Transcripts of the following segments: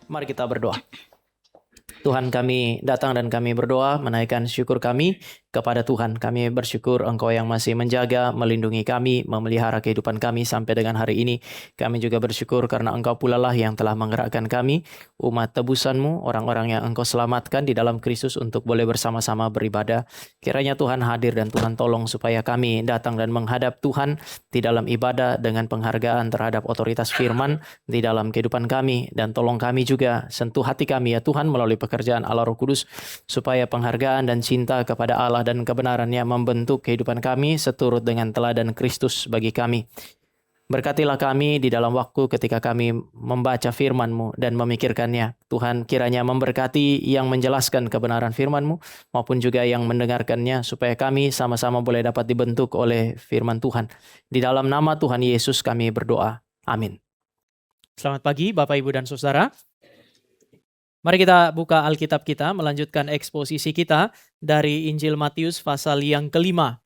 Mari kita berdoa. Tuhan, kami datang dan kami berdoa menaikkan syukur kami kepada Tuhan. Kami bersyukur Engkau yang masih menjaga, melindungi kami, memelihara kehidupan kami sampai dengan hari ini. Kami juga bersyukur karena Engkau pula lah yang telah menggerakkan kami, umat tebusan-Mu, orang-orang yang Engkau selamatkan di dalam Kristus untuk boleh bersama-sama beribadah. Kiranya Tuhan hadir dan Tuhan tolong supaya kami datang dan menghadap Tuhan di dalam ibadah dengan penghargaan terhadap otoritas firman di dalam kehidupan kami. Dan tolong kami juga sentuh hati kami ya Tuhan melalui pekerjaan Allah Roh Kudus, supaya penghargaan dan cinta kepada Allah dan kebenarannya membentuk kehidupan kami seturut dengan teladan Kristus bagi kami. Berkatilah kami di dalam waktu ketika kami membaca firman-Mu dan memikirkannya. Tuhan, kiranya memberkati yang menjelaskan kebenaran firman-Mu maupun juga yang mendengarkannya, supaya kami sama-sama boleh dapat dibentuk oleh firman Tuhan. Di dalam nama Tuhan Yesus kami berdoa. Amin. Selamat pagi Bapak, Ibu, dan Saudara. Mari kita buka Alkitab kita, melanjutkan eksposisi kita dari Injil Matius pasal yang kelima.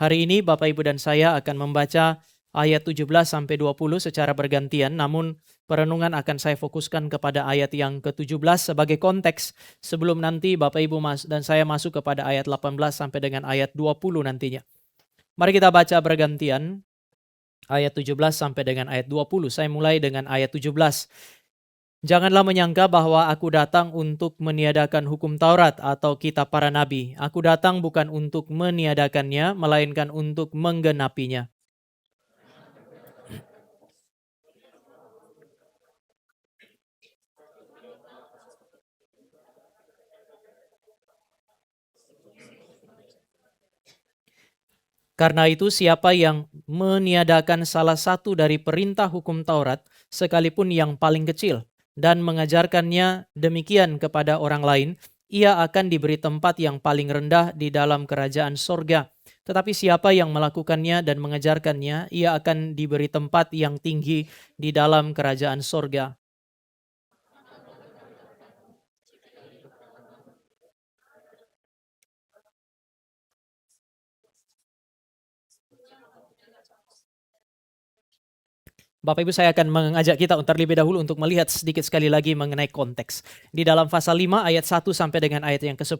Hari ini Bapak, Ibu, dan saya akan membaca ayat 17-20 secara bergantian, namun perenungan akan saya fokuskan kepada ayat yang ke-17 sebagai konteks sebelum nanti Bapak, Ibu, dan saya masuk kepada ayat 18 sampai dengan ayat 20 nantinya. Mari kita baca bergantian ayat 17 sampai dengan ayat 20. Saya mulai dengan ayat 17. Janganlah menyangka bahwa aku datang untuk meniadakan hukum Taurat atau kitab para nabi. Aku datang bukan untuk meniadakannya, melainkan untuk menggenapinya. Karena itu siapa yang meniadakan salah satu dari perintah hukum Taurat, sekalipun yang paling kecil, dan mengajarkannya demikian kepada orang lain, ia akan diberi tempat yang paling rendah di dalam kerajaan sorga. Tetapi siapa yang melakukannya dan mengajarkannya, ia akan diberi tempat yang tinggi di dalam kerajaan sorga. Bapak Ibu, saya akan mengajak kita terlebih dahulu untuk melihat sedikit sekali lagi mengenai konteks. Di dalam pasal 5 ayat 1 sampai dengan ayat yang ke-10,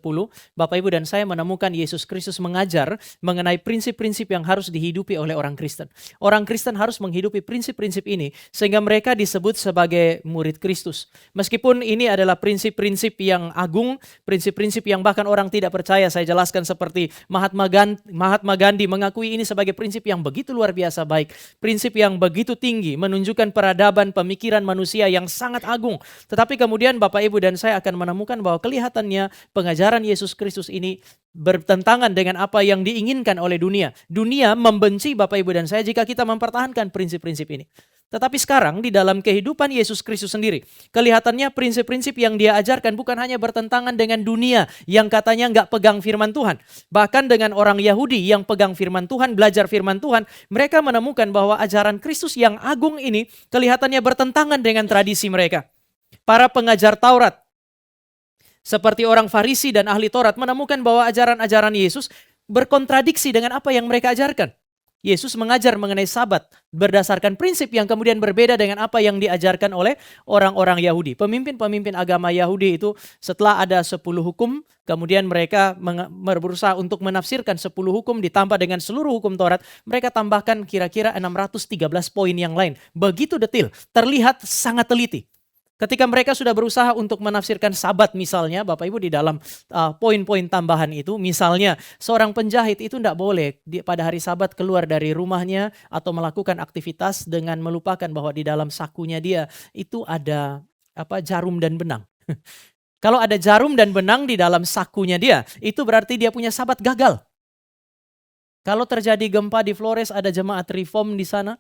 Bapak Ibu dan saya menemukan Yesus Kristus mengajar mengenai prinsip-prinsip yang harus dihidupi oleh orang Kristen. Orang Kristen harus menghidupi prinsip-prinsip ini sehingga mereka disebut sebagai murid Kristus. Meskipun ini adalah prinsip-prinsip yang agung, prinsip-prinsip yang bahkan orang tidak percaya, saya jelaskan seperti Mahatma Gandhi mengakui ini sebagai prinsip yang begitu luar biasa baik, prinsip yang begitu tinggi, menunjukkan peradaban pemikiran manusia yang sangat agung. Tetapi kemudian Bapak, Ibu, dan saya akan menemukan bahwa kelihatannya pengajaran Yesus Kristus ini bertentangan dengan apa yang diinginkan oleh dunia. Dunia membenci Bapak, Ibu, dan saya jika kita mempertahankan prinsip-prinsip ini. Tetapi sekarang di dalam kehidupan Yesus Kristus sendiri, kelihatannya prinsip-prinsip yang dia ajarkan bukan hanya bertentangan dengan dunia yang katanya nggak pegang firman Tuhan. Bahkan dengan orang Yahudi yang pegang firman Tuhan, belajar firman Tuhan, mereka menemukan bahwa ajaran Kristus yang agung ini kelihatannya bertentangan dengan tradisi mereka. Para pengajar Taurat, seperti orang Farisi dan ahli Taurat, menemukan bahwa ajaran-ajaran Yesus berkontradiksi dengan apa yang mereka ajarkan. Yesus mengajar mengenai Sabat berdasarkan prinsip yang kemudian berbeda dengan apa yang diajarkan oleh orang-orang Yahudi. Pemimpin-pemimpin agama Yahudi itu setelah ada 10 hukum, kemudian mereka berusaha untuk menafsirkan 10 hukum ditambah dengan seluruh hukum Taurat, mereka tambahkan kira-kira 613 poin yang lain. Begitu detil, terlihat sangat teliti. Ketika mereka sudah berusaha untuk menafsirkan Sabat misalnya, Bapak Ibu, di dalam poin-poin tambahan itu, misalnya seorang penjahit itu tidak boleh pada hari Sabat keluar dari rumahnya atau melakukan aktivitas dengan melupakan bahwa di dalam sakunya dia itu ada jarum dan benang. Kalau ada jarum dan benang di dalam sakunya dia, itu berarti dia punya Sabat gagal. Kalau terjadi gempa di Flores, ada jemaat reform di sana.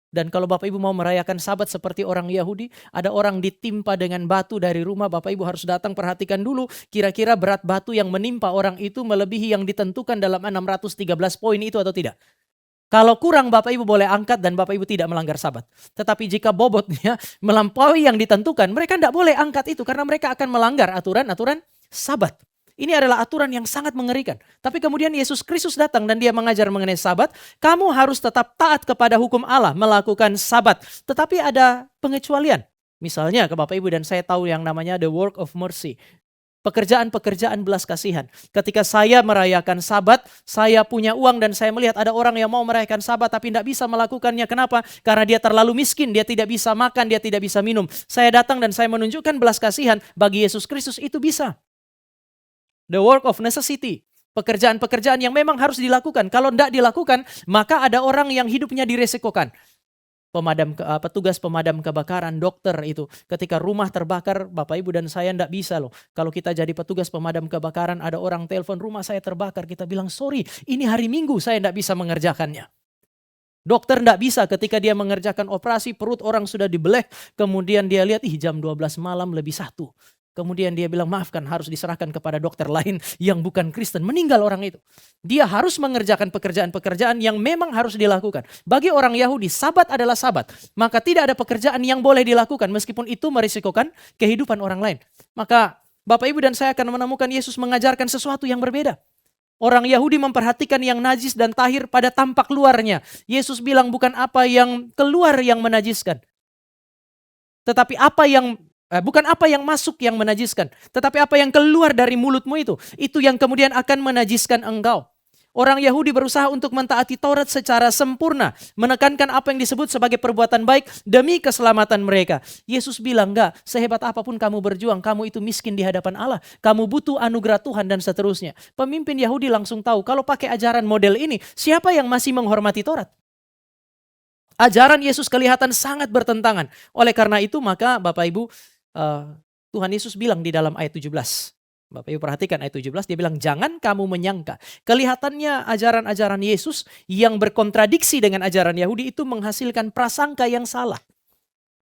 Dan kalau Bapak Ibu mau merayakan Sabat seperti orang Yahudi, ada orang ditimpa dengan batu dari rumah, Bapak Ibu harus datang perhatikan dulu kira-kira berat batu yang menimpa orang itu melebihi yang ditentukan dalam 613 poin itu atau tidak. Kalau kurang, Bapak Ibu boleh angkat dan Bapak Ibu tidak melanggar Sabat. Tetapi jika bobotnya melampaui yang ditentukan, mereka tidak boleh angkat itu karena mereka akan melanggar aturan-aturan Sabat. Ini adalah aturan yang sangat mengerikan. Tapi kemudian Yesus Kristus datang dan dia mengajar mengenai Sabat. Kamu harus tetap taat kepada hukum Allah, melakukan Sabat. Tetapi ada pengecualian. Misalnya ke Bapak Ibu dan saya tahu yang namanya the work of mercy. Pekerjaan-pekerjaan belas kasihan. Ketika saya merayakan Sabat, saya punya uang dan saya melihat ada orang yang mau merayakan Sabat tapi tidak bisa melakukannya. Kenapa? Karena dia terlalu miskin, dia tidak bisa makan, dia tidak bisa minum. Saya datang dan saya menunjukkan belas kasihan bagi Yesus Kristus, itu bisa. The work of necessity. Pekerjaan-pekerjaan yang memang harus dilakukan. Kalau tidak dilakukan, maka ada orang yang hidupnya diresikokan. Petugas pemadam kebakaran, dokter itu. Ketika rumah terbakar, Bapak Ibu dan saya tidak bisa loh. Kalau kita jadi petugas pemadam kebakaran, ada orang telepon rumah saya terbakar. Kita bilang, sorry, ini hari Minggu saya tidak bisa mengerjakannya. Dokter tidak bisa ketika dia mengerjakan operasi, perut orang sudah dibeleh. Kemudian dia lihat, jam 12 malam lebih 1. Kemudian dia bilang, maafkan, harus diserahkan kepada dokter lain yang bukan Kristen. Meninggal orang itu. Dia harus mengerjakan pekerjaan-pekerjaan yang memang harus dilakukan. Bagi orang Yahudi, Sabat adalah Sabat. Maka tidak ada pekerjaan yang boleh dilakukan meskipun itu merisikokan kehidupan orang lain. Maka Bapak Ibu dan saya akan menemukan Yesus mengajarkan sesuatu yang berbeda. Orang Yahudi memperhatikan yang najis dan tahir pada tampak luarnya. Yesus bilang bukan apa yang keluar yang menajiskan. Tetapi bukan apa yang masuk yang menajiskan, tetapi apa yang keluar dari mulutmu itu yang kemudian akan menajiskan engkau. Orang Yahudi berusaha untuk mentaati Taurat secara sempurna, menekankan apa yang disebut sebagai perbuatan baik demi keselamatan mereka. Yesus bilang, enggak, sehebat apapun kamu berjuang, kamu itu miskin di hadapan Allah, kamu butuh anugerah Tuhan dan seterusnya. Pemimpin Yahudi langsung tahu, kalau pakai ajaran model ini, siapa yang masih menghormati Taurat? Ajaran Yesus kelihatan sangat bertentangan. Oleh karena itu maka Bapak Ibu, Tuhan Yesus bilang di dalam ayat 17. Bapak Ibu perhatikan ayat 17, dia bilang jangan kamu menyangka. Kelihatannya ajaran-ajaran Yesus yang berkontradiksi dengan ajaran Yahudi itu menghasilkan prasangka yang salah.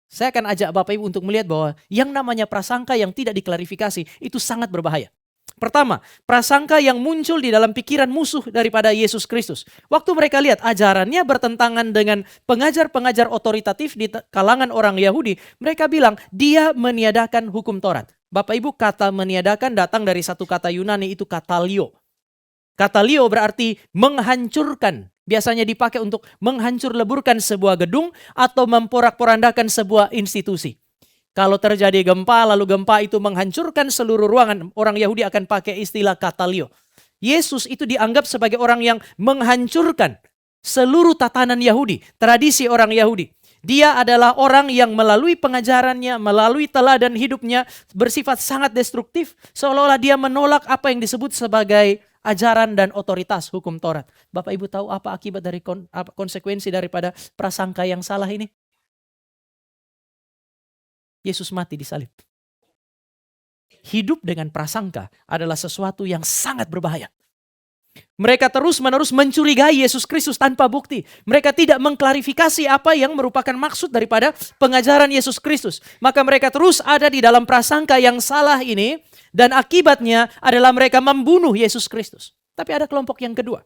Saya akan ajak Bapak Ibu untuk melihat bahwa yang namanya prasangka yang tidak diklarifikasi itu sangat berbahaya. Pertama, prasangka yang muncul di dalam pikiran musuh daripada Yesus Kristus. Waktu mereka lihat ajarannya bertentangan dengan pengajar-pengajar otoritatif di kalangan orang Yahudi, mereka bilang dia meniadakan hukum Taurat. Bapak Ibu, kata meniadakan datang dari satu kata Yunani, itu katalio. Katalio berarti menghancurkan. Biasanya dipakai untuk menghancur leburkan sebuah gedung atau memporak-porandakan sebuah institusi. Kalau terjadi gempa, lalu gempa itu menghancurkan seluruh ruangan, orang Yahudi akan pakai istilah katalio. Yesus itu dianggap sebagai orang yang menghancurkan seluruh tatanan Yahudi, tradisi orang Yahudi. Dia adalah orang yang melalui pengajarannya, melalui teladan hidupnya bersifat sangat destruktif, seolah-olah dia menolak apa yang disebut sebagai ajaran dan otoritas hukum Taurat. Bapak Ibu tahu apa akibat dari konsekuensi daripada prasangka yang salah ini? Yesus mati di salib. Hidup dengan prasangka adalah sesuatu yang sangat berbahaya. Mereka terus-menerus mencurigai Yesus Kristus tanpa bukti. Mereka tidak mengklarifikasi apa yang merupakan maksud daripada pengajaran Yesus Kristus. Maka mereka terus ada di dalam prasangka yang salah ini, dan akibatnya adalah mereka membunuh Yesus Kristus. Tapi ada kelompok yang kedua.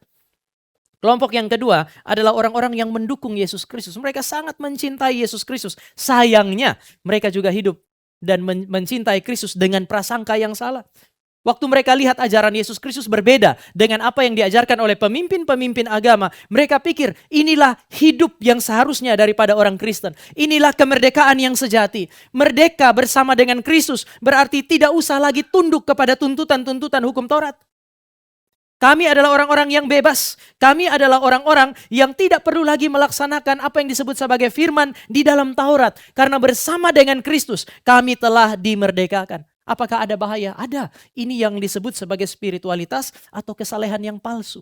Kelompok yang kedua adalah orang-orang yang mendukung Yesus Kristus. Mereka sangat mencintai Yesus Kristus. Sayangnya mereka juga hidup dan mencintai Kristus dengan prasangka yang salah. Waktu mereka lihat ajaran Yesus Kristus berbeda dengan apa yang diajarkan oleh pemimpin-pemimpin agama, mereka pikir inilah hidup yang seharusnya daripada orang Kristen. Inilah kemerdekaan yang sejati. Merdeka bersama dengan Kristus berarti tidak usah lagi tunduk kepada tuntutan-tuntutan hukum Taurat. Kami adalah orang-orang yang bebas. Kami adalah orang-orang yang tidak perlu lagi melaksanakan apa yang disebut sebagai firman di dalam Taurat. Karena bersama dengan Kristus kami telah dimerdekakan. Apakah ada bahaya? Ada. Ini yang disebut sebagai spiritualitas atau kesalehan yang palsu.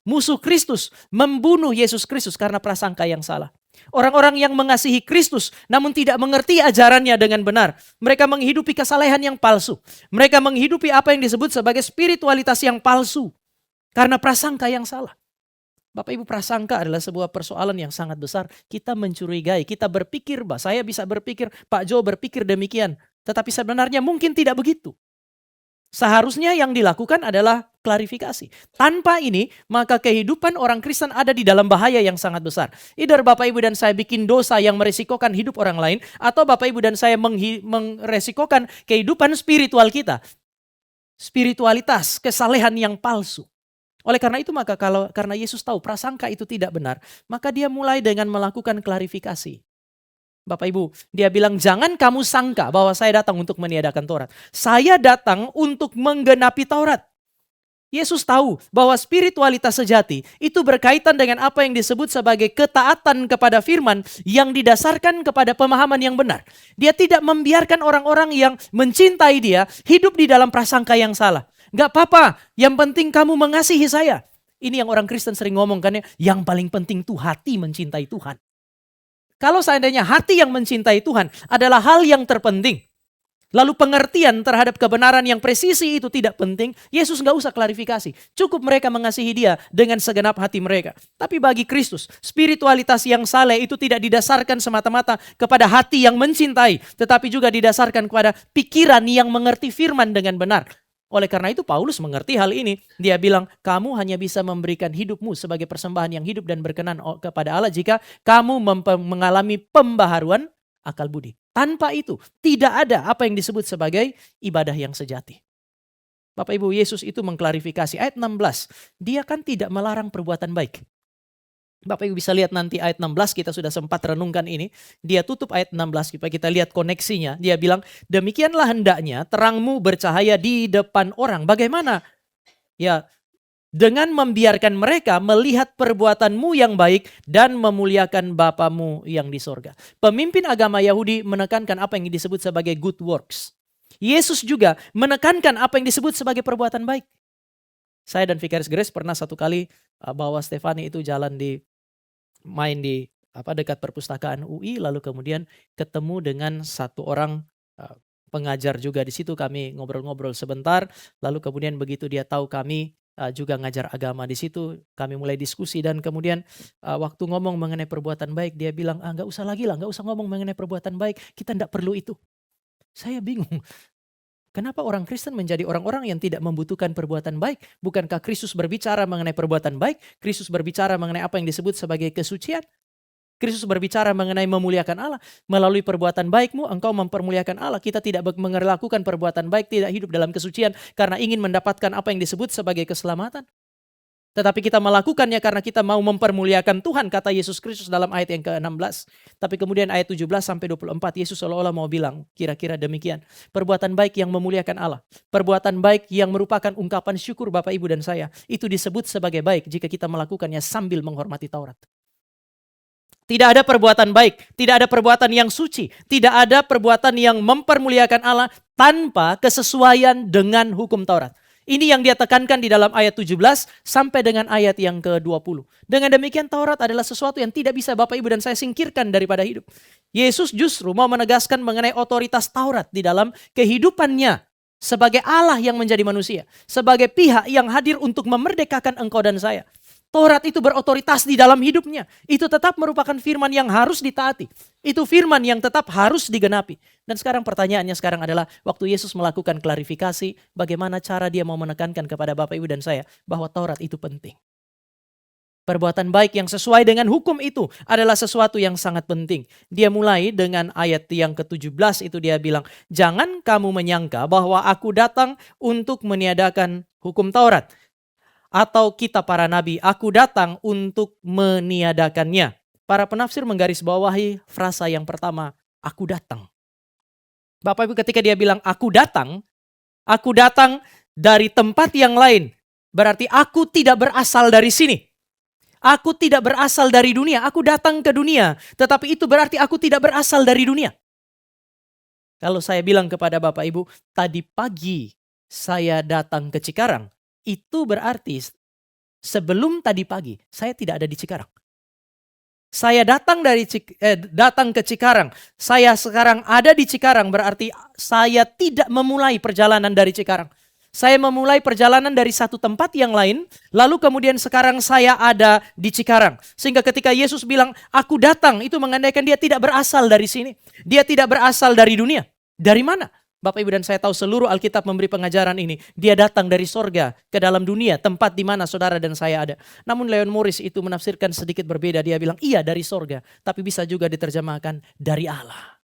Musuh Kristus membunuh Yesus Kristus karena prasangka yang salah. Orang-orang yang mengasihi Kristus namun tidak mengerti ajarannya dengan benar. Mereka menghidupi kesalehan yang palsu. Mereka menghidupi apa yang disebut sebagai spiritualitas yang palsu. Karena prasangka yang salah. Bapak Ibu, prasangka adalah sebuah persoalan yang sangat besar. Kita mencurigai, kita berpikir, saya bisa berpikir, Pak Jo berpikir demikian. Tetapi sebenarnya mungkin tidak begitu. Seharusnya yang dilakukan adalah klarifikasi. Tanpa ini, maka kehidupan orang Kristen ada di dalam bahaya yang sangat besar. Either Bapak Ibu dan saya bikin dosa yang meresikokan hidup orang lain, atau Bapak Ibu dan saya meresikokan kehidupan spiritual kita. Spiritualitas, kesalehan yang palsu. Oleh karena itu maka karena Yesus tahu prasangka itu tidak benar, maka dia mulai dengan melakukan klarifikasi. Bapak Ibu, dia bilang jangan kamu sangka bahwa saya datang untuk meniadakan Taurat. Saya datang untuk menggenapi Taurat. Yesus tahu bahwa spiritualitas sejati itu berkaitan dengan apa yang disebut sebagai ketaatan kepada firman yang didasarkan kepada pemahaman yang benar. Dia tidak membiarkan orang-orang yang mencintai dia hidup di dalam prasangka yang salah. Gak apa-apa, yang penting kamu mengasihi saya. Ini yang orang Kristen sering ngomong kan ya, yang paling penting tuh hati mencintai Tuhan. Kalau seandainya hati yang mencintai Tuhan adalah hal yang terpenting, lalu pengertian terhadap kebenaran yang presisi itu tidak penting, Yesus nggak usah klarifikasi. Cukup mereka mengasihi dia dengan segenap hati mereka. Tapi bagi Kristus, spiritualitas yang saleh itu tidak didasarkan semata-mata kepada hati yang mencintai, tetapi juga didasarkan kepada pikiran yang mengerti firman dengan benar. Oleh karena itu Paulus mengerti hal ini. Dia bilang, kamu hanya bisa memberikan hidupmu sebagai persembahan yang hidup dan berkenan kepada Allah jika kamu mengalami pembaharuan akal budi. Tanpa itu, tidak ada apa yang disebut sebagai ibadah yang sejati. Bapak Ibu, Yesus itu mengklarifikasi ayat 16. Dia kan tidak melarang perbuatan baik. Bapak Ibu bisa lihat nanti ayat 16, kita sudah sempat renungkan ini. Dia tutup ayat 16, supaya kita lihat koneksinya. Dia bilang, demikianlah hendaknya terangmu bercahaya di depan orang. Bagaimana? Ya, dengan membiarkan mereka melihat perbuatanmu yang baik dan memuliakan Bapamu yang di sorga. Pemimpin agama Yahudi menekankan apa yang disebut sebagai good works. Yesus juga menekankan apa yang disebut sebagai perbuatan baik. Saya dan Vicaris Grace pernah satu kali bawa Stefani itu main di dekat perpustakaan UI, lalu kemudian ketemu dengan satu orang pengajar juga di situ. Kami ngobrol-ngobrol sebentar, lalu kemudian begitu dia tahu kami juga ngajar agama di situ, kami mulai diskusi dan kemudian waktu ngomong mengenai perbuatan baik, dia bilang, nggak usah lagi lah, nggak usah ngomong mengenai perbuatan baik, kita nggak perlu itu. Saya bingung. Kenapa orang Kristen menjadi orang-orang yang tidak membutuhkan perbuatan baik? Bukankah Kristus berbicara mengenai perbuatan baik? Kristus berbicara mengenai apa yang disebut sebagai kesucian? Kristus berbicara mengenai memuliakan Allah. Melalui perbuatan baikmu, engkau mempermuliakan Allah. Kita tidak melakukan perbuatan baik, tidak hidup dalam kesucian karena ingin mendapatkan apa yang disebut sebagai keselamatan. Tetapi kita melakukannya karena kita mau mempermuliakan Tuhan, kata Yesus Kristus dalam ayat yang ke-16. Tapi kemudian ayat 17-24, Yesus seolah-olah mau bilang, kira-kira demikian. Perbuatan baik yang memuliakan Allah. Perbuatan baik yang merupakan ungkapan syukur Bapak, Ibu, dan saya. Itu disebut sebagai baik jika kita melakukannya sambil menghormati Taurat. Tidak ada perbuatan baik, tidak ada perbuatan yang suci, tidak ada perbuatan yang mempermuliakan Allah tanpa kesesuaian dengan hukum Taurat. Ini yang dia tekankan di dalam ayat 17 sampai dengan ayat yang ke-20. Dengan demikian Taurat adalah sesuatu yang tidak bisa Bapak, Ibu, dan saya singkirkan daripada hidup. Yesus justru mau menegaskan mengenai otoritas Taurat di dalam kehidupannya sebagai Allah yang menjadi manusia. Sebagai pihak yang hadir untuk memerdekakan engkau dan saya. Taurat itu berotoritas di dalam hidupnya. Itu tetap merupakan firman yang harus ditaati. Itu firman yang tetap harus digenapi. Dan sekarang pertanyaannya sekarang adalah waktu Yesus melakukan klarifikasi, bagaimana cara dia mau menekankan kepada Bapak, Ibu, dan saya bahwa Taurat itu penting. Perbuatan baik yang sesuai dengan hukum itu adalah sesuatu yang sangat penting. Dia mulai dengan ayat yang ke-17 itu dia bilang, jangan kamu menyangka bahwa aku datang untuk meniadakan hukum Taurat. Atau kitab para nabi, aku datang untuk meniadakannya. Para penafsir menggarisbawahi frasa yang pertama, aku datang. Bapak Ibu, ketika dia bilang aku datang dari tempat yang lain. Berarti aku tidak berasal dari sini. Aku tidak berasal dari dunia, aku datang ke dunia. Tetapi itu berarti aku tidak berasal dari dunia. Kalau saya bilang kepada Bapak Ibu, tadi pagi saya datang ke Cikarang. Itu berarti sebelum tadi pagi saya tidak ada di Cikarang. Saya datang datang ke Cikarang. Saya sekarang ada di Cikarang berarti saya tidak memulai perjalanan dari Cikarang. Saya memulai perjalanan dari satu tempat yang lain, lalu kemudian sekarang saya ada di Cikarang. Sehingga ketika Yesus bilang, aku datang, itu mengandaikan dia tidak berasal dari sini. Dia tidak berasal dari dunia. Dari mana? Bapak, Ibu, dan saya tahu seluruh Alkitab memberi pengajaran ini. Dia datang dari sorga ke dalam dunia, tempat di mana saudara dan saya ada. Namun Leon Morris itu menafsirkan sedikit berbeda. Dia bilang, iya dari sorga, tapi bisa juga diterjemahkan dari Allah.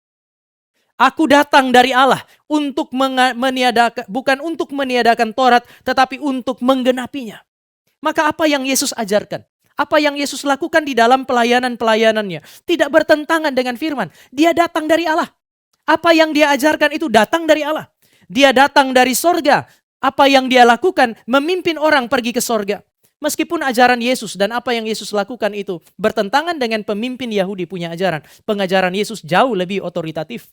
Aku datang dari Allah untuk bukan untuk meniadakan Taurat, tetapi untuk menggenapinya. Maka apa yang Yesus ajarkan? Apa yang Yesus lakukan di dalam pelayanan-pelayanannya tidak bertentangan dengan firman. Dia datang dari Allah. Apa yang dia ajarkan itu datang dari Allah. Dia datang dari sorga. Apa yang dia lakukan memimpin orang pergi ke sorga. Meskipun ajaran Yesus dan apa yang Yesus lakukan itu bertentangan dengan pemimpin Yahudi punya ajaran. Pengajaran Yesus jauh lebih otoritatif.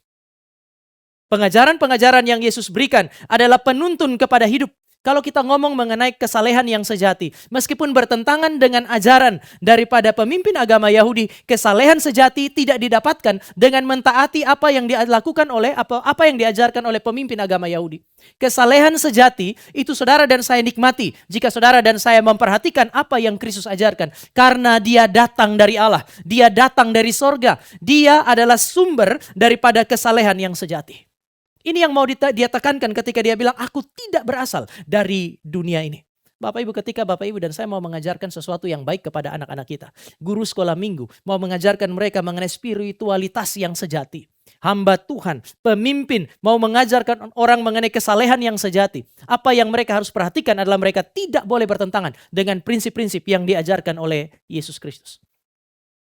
Pengajaran-pengajaran yang Yesus berikan adalah penuntun kepada hidup. Kalau kita ngomong mengenai kesalehan yang sejati, meskipun bertentangan dengan ajaran daripada pemimpin agama Yahudi, kesalehan sejati tidak didapatkan dengan mentaati apa yang dilakukan oleh apa yang diajarkan oleh pemimpin agama Yahudi. Kesalehan sejati itu saudara dan saya nikmati jika saudara dan saya memperhatikan apa yang Kristus ajarkan, karena dia datang dari Allah, dia datang dari sorga, dia adalah sumber daripada kesalehan yang sejati. Ini yang mau dia tekankan ketika dia bilang, aku tidak berasal dari dunia ini. Bapak Ibu, ketika Bapak Ibu dan saya mau mengajarkan sesuatu yang baik kepada anak-anak kita. Guru sekolah minggu mau mengajarkan mereka mengenai spiritualitas yang sejati. Hamba Tuhan, pemimpin mau mengajarkan orang mengenai kesalehan yang sejati. Apa yang mereka harus perhatikan adalah mereka tidak boleh bertentangan dengan prinsip-prinsip yang diajarkan oleh Yesus Kristus.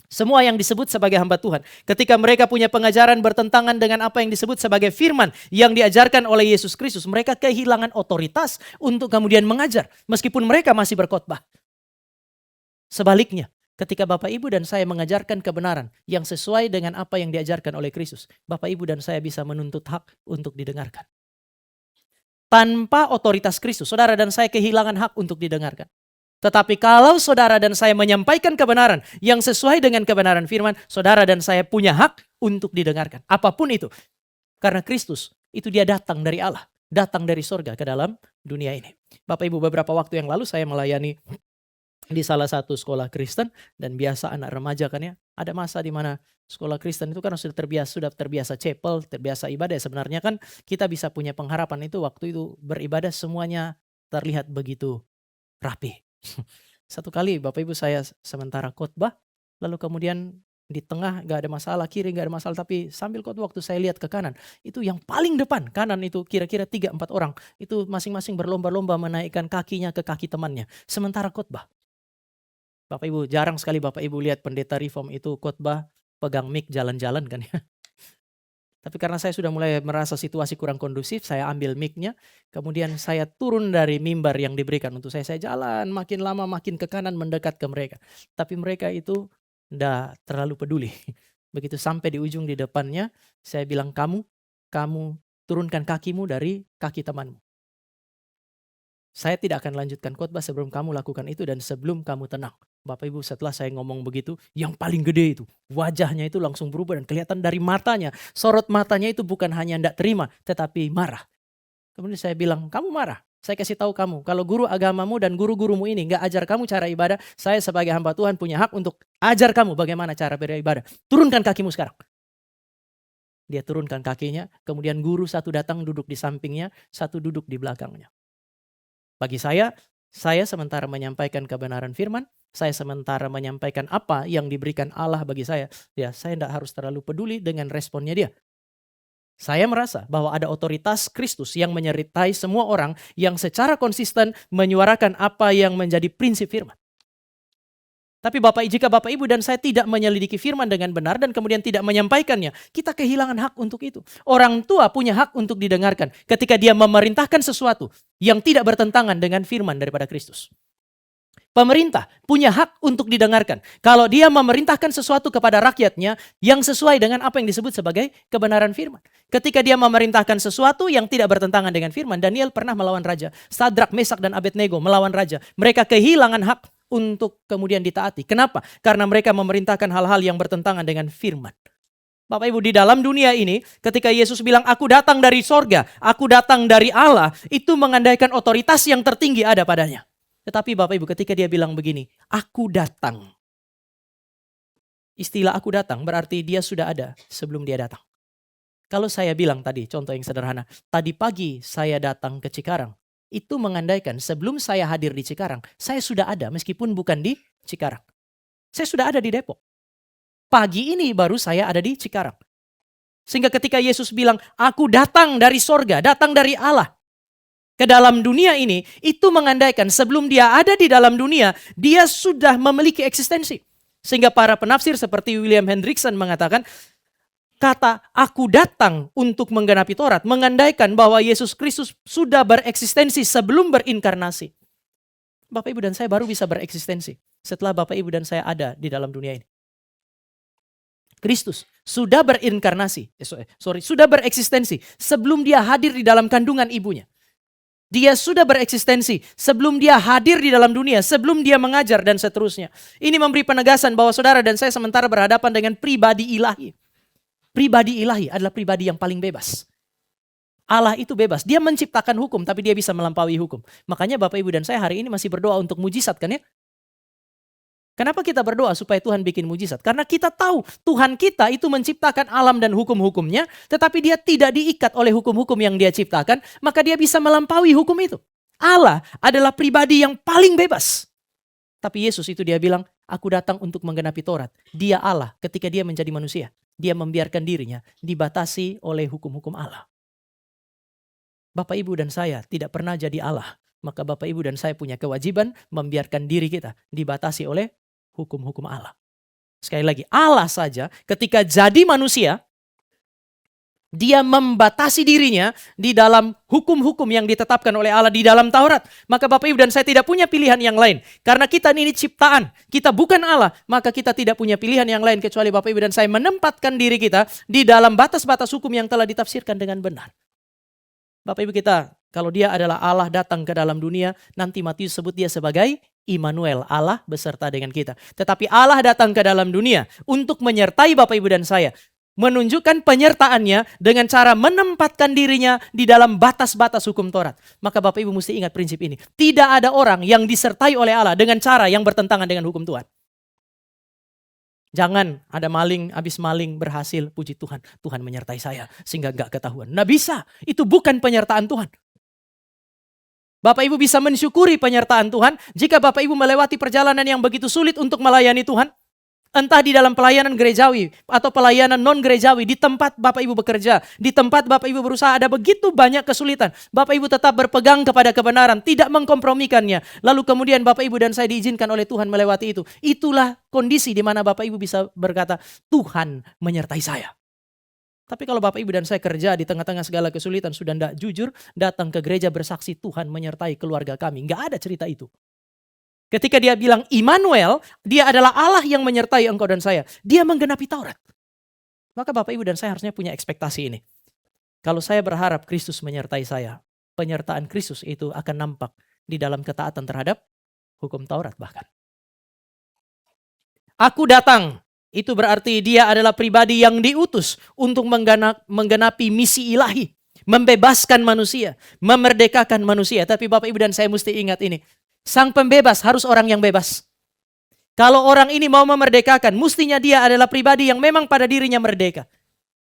Semua yang disebut sebagai hamba Tuhan, ketika mereka punya pengajaran bertentangan dengan apa yang disebut sebagai firman yang diajarkan oleh Yesus Kristus, mereka kehilangan otoritas untuk kemudian mengajar, meskipun mereka masih berkhotbah. Sebaliknya, ketika Bapak Ibu dan saya mengajarkan kebenaran yang sesuai dengan apa yang diajarkan oleh Kristus, Bapak Ibu dan saya bisa menuntut hak untuk didengarkan. Tanpa otoritas Kristus, saudara dan saya kehilangan hak untuk didengarkan. Tetapi kalau saudara dan saya menyampaikan kebenaran yang sesuai dengan kebenaran firman, saudara dan saya punya hak untuk didengarkan. Apapun itu. Karena Kristus itu dia datang dari Allah. Datang dari sorga ke dalam dunia ini. Bapak Ibu, beberapa waktu yang lalu saya melayani di salah satu sekolah Kristen. Dan biasa anak remaja kan ya. Ada masa di mana sekolah Kristen itu kan sudah terbiasa chapel, terbiasa ibadah. Sebenarnya kan kita bisa punya pengharapan itu waktu itu beribadah semuanya terlihat begitu rapi. Satu kali Bapak Ibu saya sementara khotbah, lalu kemudian di tengah gak ada masalah, kiri gak ada masalah, tapi sambil khotbah waktu saya lihat ke kanan, itu yang paling depan, kanan itu kira-kira 3-4 orang, itu masing-masing berlomba-lomba menaikkan kakinya ke kaki temannya, sementara khotbah. Bapak Ibu, jarang sekali Bapak Ibu lihat pendeta reform itu khotbah pegang mic jalan-jalan kan ya. Tapi karena saya sudah mulai merasa situasi kurang kondusif, saya ambil mic-nya, kemudian saya turun dari mimbar yang diberikan untuk saya jalan, makin lama makin ke kanan mendekat ke mereka. Tapi mereka itu tidak terlalu peduli. Begitu sampai di ujung di depannya, saya bilang, kamu turunkan kakimu dari kaki temanmu. Saya tidak akan lanjutkan khotbah sebelum kamu lakukan itu dan sebelum kamu tenang. Bapak Ibu, setelah saya ngomong begitu, yang paling gede itu, wajahnya itu langsung berubah dan kelihatan dari matanya. Sorot matanya itu bukan hanya tidak terima, tetapi marah. Kemudian saya bilang, kamu marah? Saya kasih tahu kamu, kalau guru agamamu dan guru-gurumu ini gak ajar kamu cara ibadah, saya sebagai hamba Tuhan punya hak untuk ajar kamu bagaimana cara beribadah. Turunkan kakimu sekarang. Dia turunkan kakinya, kemudian guru satu datang duduk di sampingnya, satu duduk di belakangnya. Bagi saya sementara menyampaikan kebenaran firman, saya sementara menyampaikan apa yang diberikan Allah bagi saya. Ya, saya tidak harus terlalu peduli dengan responnya dia. Saya merasa bahwa ada otoritas Kristus yang menyertai semua orang yang secara konsisten menyuarakan apa yang menjadi prinsip firman. Tapi jika Bapak Ibu dan saya tidak menyelidiki firman dengan benar dan kemudian tidak menyampaikannya, kita kehilangan hak untuk itu. Orang tua punya hak untuk didengarkan ketika dia memerintahkan sesuatu yang tidak bertentangan dengan firman daripada Kristus. Pemerintah punya hak untuk didengarkan kalau dia memerintahkan sesuatu kepada rakyatnya yang sesuai dengan apa yang disebut sebagai kebenaran firman. Ketika dia memerintahkan sesuatu yang tidak bertentangan dengan firman, Daniel pernah melawan raja. Sadrak, Mesak, dan Abednego melawan raja. Mereka kehilangan hak untuk kemudian ditaati. Kenapa? Karena mereka memerintahkan hal-hal yang bertentangan dengan firman. Bapak Ibu, di dalam dunia ini, ketika Yesus bilang, aku datang dari sorga, aku datang dari Allah, itu mengandaikan otoritas yang tertinggi ada padanya. Tetapi Bapak Ibu, ketika dia bilang begini, aku datang. Istilah aku datang berarti dia sudah ada sebelum dia datang. Kalau saya bilang tadi, contoh yang sederhana, tadi pagi saya datang ke Cikarang, itu mengandaikan sebelum saya hadir di Cikarang, saya sudah ada meskipun bukan di Cikarang. Saya sudah ada di Depok. Pagi ini baru saya ada di Cikarang. Sehingga ketika Yesus bilang, aku datang dari sorga, datang dari Allah. ke dalam dunia ini, itu mengandaikan sebelum dia ada di dalam dunia, dia sudah memiliki eksistensi. Sehingga para penafsir seperti William Hendrickson mengatakan, kata aku datang untuk menggenapi Taurat, mengandaikan bahwa Yesus Kristus sudah bereksistensi sebelum berinkarnasi. Bapak Ibu dan saya baru bisa bereksistensi setelah Bapak Ibu dan saya ada di dalam dunia ini. Kristus sudah berinkarnasi, sudah bereksistensi sebelum dia hadir di dalam kandungan ibunya. Dia sudah bereksistensi sebelum dia hadir di dalam dunia, sebelum dia mengajar dan seterusnya. Ini memberi penegasan bahwa saudara dan saya sementara berhadapan dengan pribadi ilahi. Pribadi ilahi adalah pribadi yang paling bebas. Allah itu bebas, dia menciptakan hukum tapi dia bisa melampaui hukum. Makanya Bapak Ibu dan saya hari ini masih berdoa untuk mujizat kan ya? Kenapa kita berdoa supaya Tuhan bikin mujizat? Karena kita tahu Tuhan kita itu menciptakan alam dan hukum-hukumnya, tetapi dia tidak diikat oleh hukum-hukum yang dia ciptakan, maka dia bisa melampaui hukum itu. Allah adalah pribadi yang paling bebas. Tapi Yesus itu dia bilang, aku datang untuk menggenapi Taurat. Dia Allah ketika dia menjadi manusia. Dia membiarkan dirinya dibatasi oleh hukum-hukum Allah. Bapak Ibu dan saya tidak pernah jadi Allah. Maka Bapak Ibu dan saya punya kewajiban membiarkan diri kita dibatasi oleh hukum-hukum Allah. Sekali lagi, Allah saja ketika jadi manusia, dia membatasi dirinya di dalam hukum-hukum yang ditetapkan oleh Allah di dalam Taurat. Maka Bapak Ibu dan saya tidak punya pilihan yang lain. Karena kita ini ciptaan, kita bukan Allah, maka kita tidak punya pilihan yang lain kecuali Bapak Ibu dan saya menempatkan diri kita di dalam batas-batas hukum yang telah ditafsirkan dengan benar. Bapak Ibu kita, kalau dia adalah Allah datang ke dalam dunia, nanti Matius sebut dia sebagai Immanuel, Allah beserta dengan kita. Tetapi Allah datang ke dalam dunia untuk menyertai Bapak Ibu dan saya. Menunjukkan penyertaannya dengan cara menempatkan dirinya di dalam batas-batas hukum Taurat. Maka Bapak Ibu mesti ingat prinsip ini. Tidak ada orang yang disertai oleh Allah dengan cara yang bertentangan dengan hukum Tuhan. Jangan ada maling, habis maling berhasil, puji Tuhan. Tuhan menyertai saya sehingga gak ketahuan. Nah bisa, itu bukan penyertaan Tuhan. Bapak Ibu bisa mensyukuri penyertaan Tuhan jika Bapak Ibu melewati perjalanan yang begitu sulit untuk melayani Tuhan. Entah di dalam pelayanan gerejawi atau pelayanan non-gerejawi, di tempat Bapak Ibu bekerja, di tempat Bapak Ibu berusaha ada begitu banyak kesulitan. Bapak Ibu tetap berpegang kepada kebenaran, tidak mengkompromikannya. Lalu kemudian Bapak Ibu dan saya diizinkan oleh Tuhan melewati itu. Itulah kondisi di mana Bapak Ibu bisa berkata, Tuhan menyertai saya. Tapi kalau Bapak Ibu dan saya kerja di tengah-tengah segala kesulitan, sudah tidak jujur, datang ke gereja bersaksi Tuhan menyertai keluarga kami. Nggak ada cerita itu. Ketika dia bilang Immanuel, dia adalah Allah yang menyertai engkau dan saya. Dia menggenapi Taurat. Maka Bapak Ibu dan saya harusnya punya ekspektasi ini. Kalau saya berharap Kristus menyertai saya, penyertaan Kristus itu akan nampak di dalam ketaatan terhadap hukum Taurat bahkan. Aku datang. Itu berarti dia adalah pribadi yang diutus untuk menggenapi misi ilahi. Membebaskan manusia, memerdekakan manusia. Tapi Bapak Ibu dan saya mesti ingat ini. Sang pembebas harus orang yang bebas. Kalau orang ini mau memerdekakan, mestinya dia adalah pribadi yang memang pada dirinya merdeka.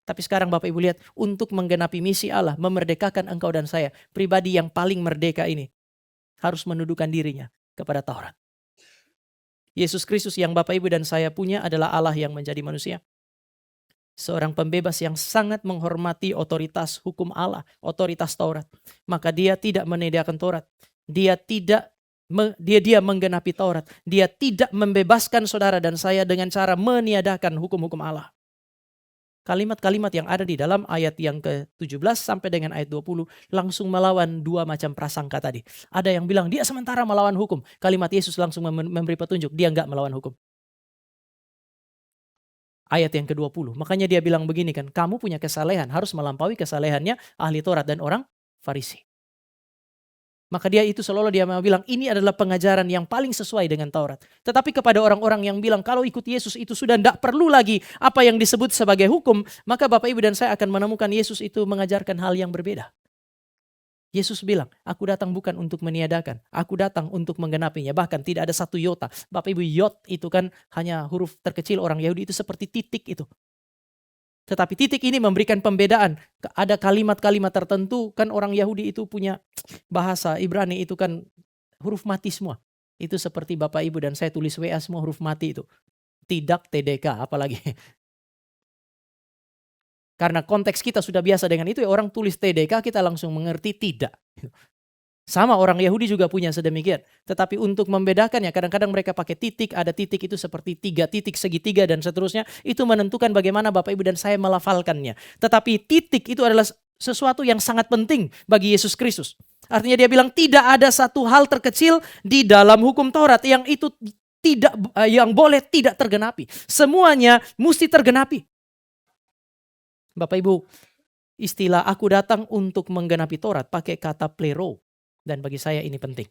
Tapi sekarang Bapak Ibu lihat, untuk menggenapi misi Allah, memerdekakan engkau dan saya, pribadi yang paling merdeka ini harus menundukkan dirinya kepada Taurat. Yesus Kristus yang Bapak Ibu dan saya punya adalah Allah yang menjadi manusia. Seorang pembebas yang sangat menghormati otoritas hukum Allah, otoritas Taurat. Maka dia tidak menyediakan Taurat. Dia menggenapi Taurat. Dia tidak membebaskan saudara dan saya dengan cara meniadakan hukum-hukum Allah. Kalimat-kalimat yang ada di dalam ayat yang ke-17 sampai dengan ayat 20 langsung melawan dua macam prasangka tadi. Ada yang bilang dia sementara melawan hukum. Kalimat Yesus langsung memberi petunjuk, dia enggak melawan hukum. Ayat yang ke-20, makanya dia bilang begini kan, kamu punya kesalehan, harus melampaui kesalehannya ahli Taurat dan orang Farisi. Maka dia itu seolah-olah dia mau bilang ini adalah pengajaran yang paling sesuai dengan Taurat. Tetapi kepada orang-orang yang bilang kalau ikut Yesus itu sudah tidak perlu lagi apa yang disebut sebagai hukum. Maka Bapak Ibu dan saya akan menemukan Yesus itu mengajarkan hal yang berbeda. Yesus bilang, aku datang bukan untuk meniadakan. Aku datang untuk menggenapinya. Bahkan tidak ada satu iota. Bapak Ibu, yot itu kan hanya huruf terkecil orang Yahudi itu seperti titik itu. Tetapi titik ini memberikan pembedaan. Ada kalimat-kalimat tertentu, kan orang Yahudi itu punya bahasa Ibrani itu kan huruf mati semua. Itu seperti Bapak Ibu dan saya tulis WA semua huruf mati itu. Tidak TDK apalagi. Karena konteks kita sudah biasa dengan itu, ya orang tulis TDK kita langsung mengerti tidak. Sama orang Yahudi juga punya sedemikian. Tetapi untuk membedakannya, kadang-kadang mereka pakai titik, ada titik itu seperti 3 titik segitiga dan seterusnya. Itu menentukan bagaimana Bapak Ibu dan saya melafalkannya. Tetapi titik itu adalah sesuatu yang sangat penting bagi Yesus Kristus. Artinya dia bilang tidak ada satu hal terkecil di dalam hukum Taurat yang itu tidak yang boleh tidak tergenapi. Semuanya mesti tergenapi. Bapak Ibu, istilah aku datang untuk menggenapi Taurat pakai kata plero. Dan bagi saya ini penting.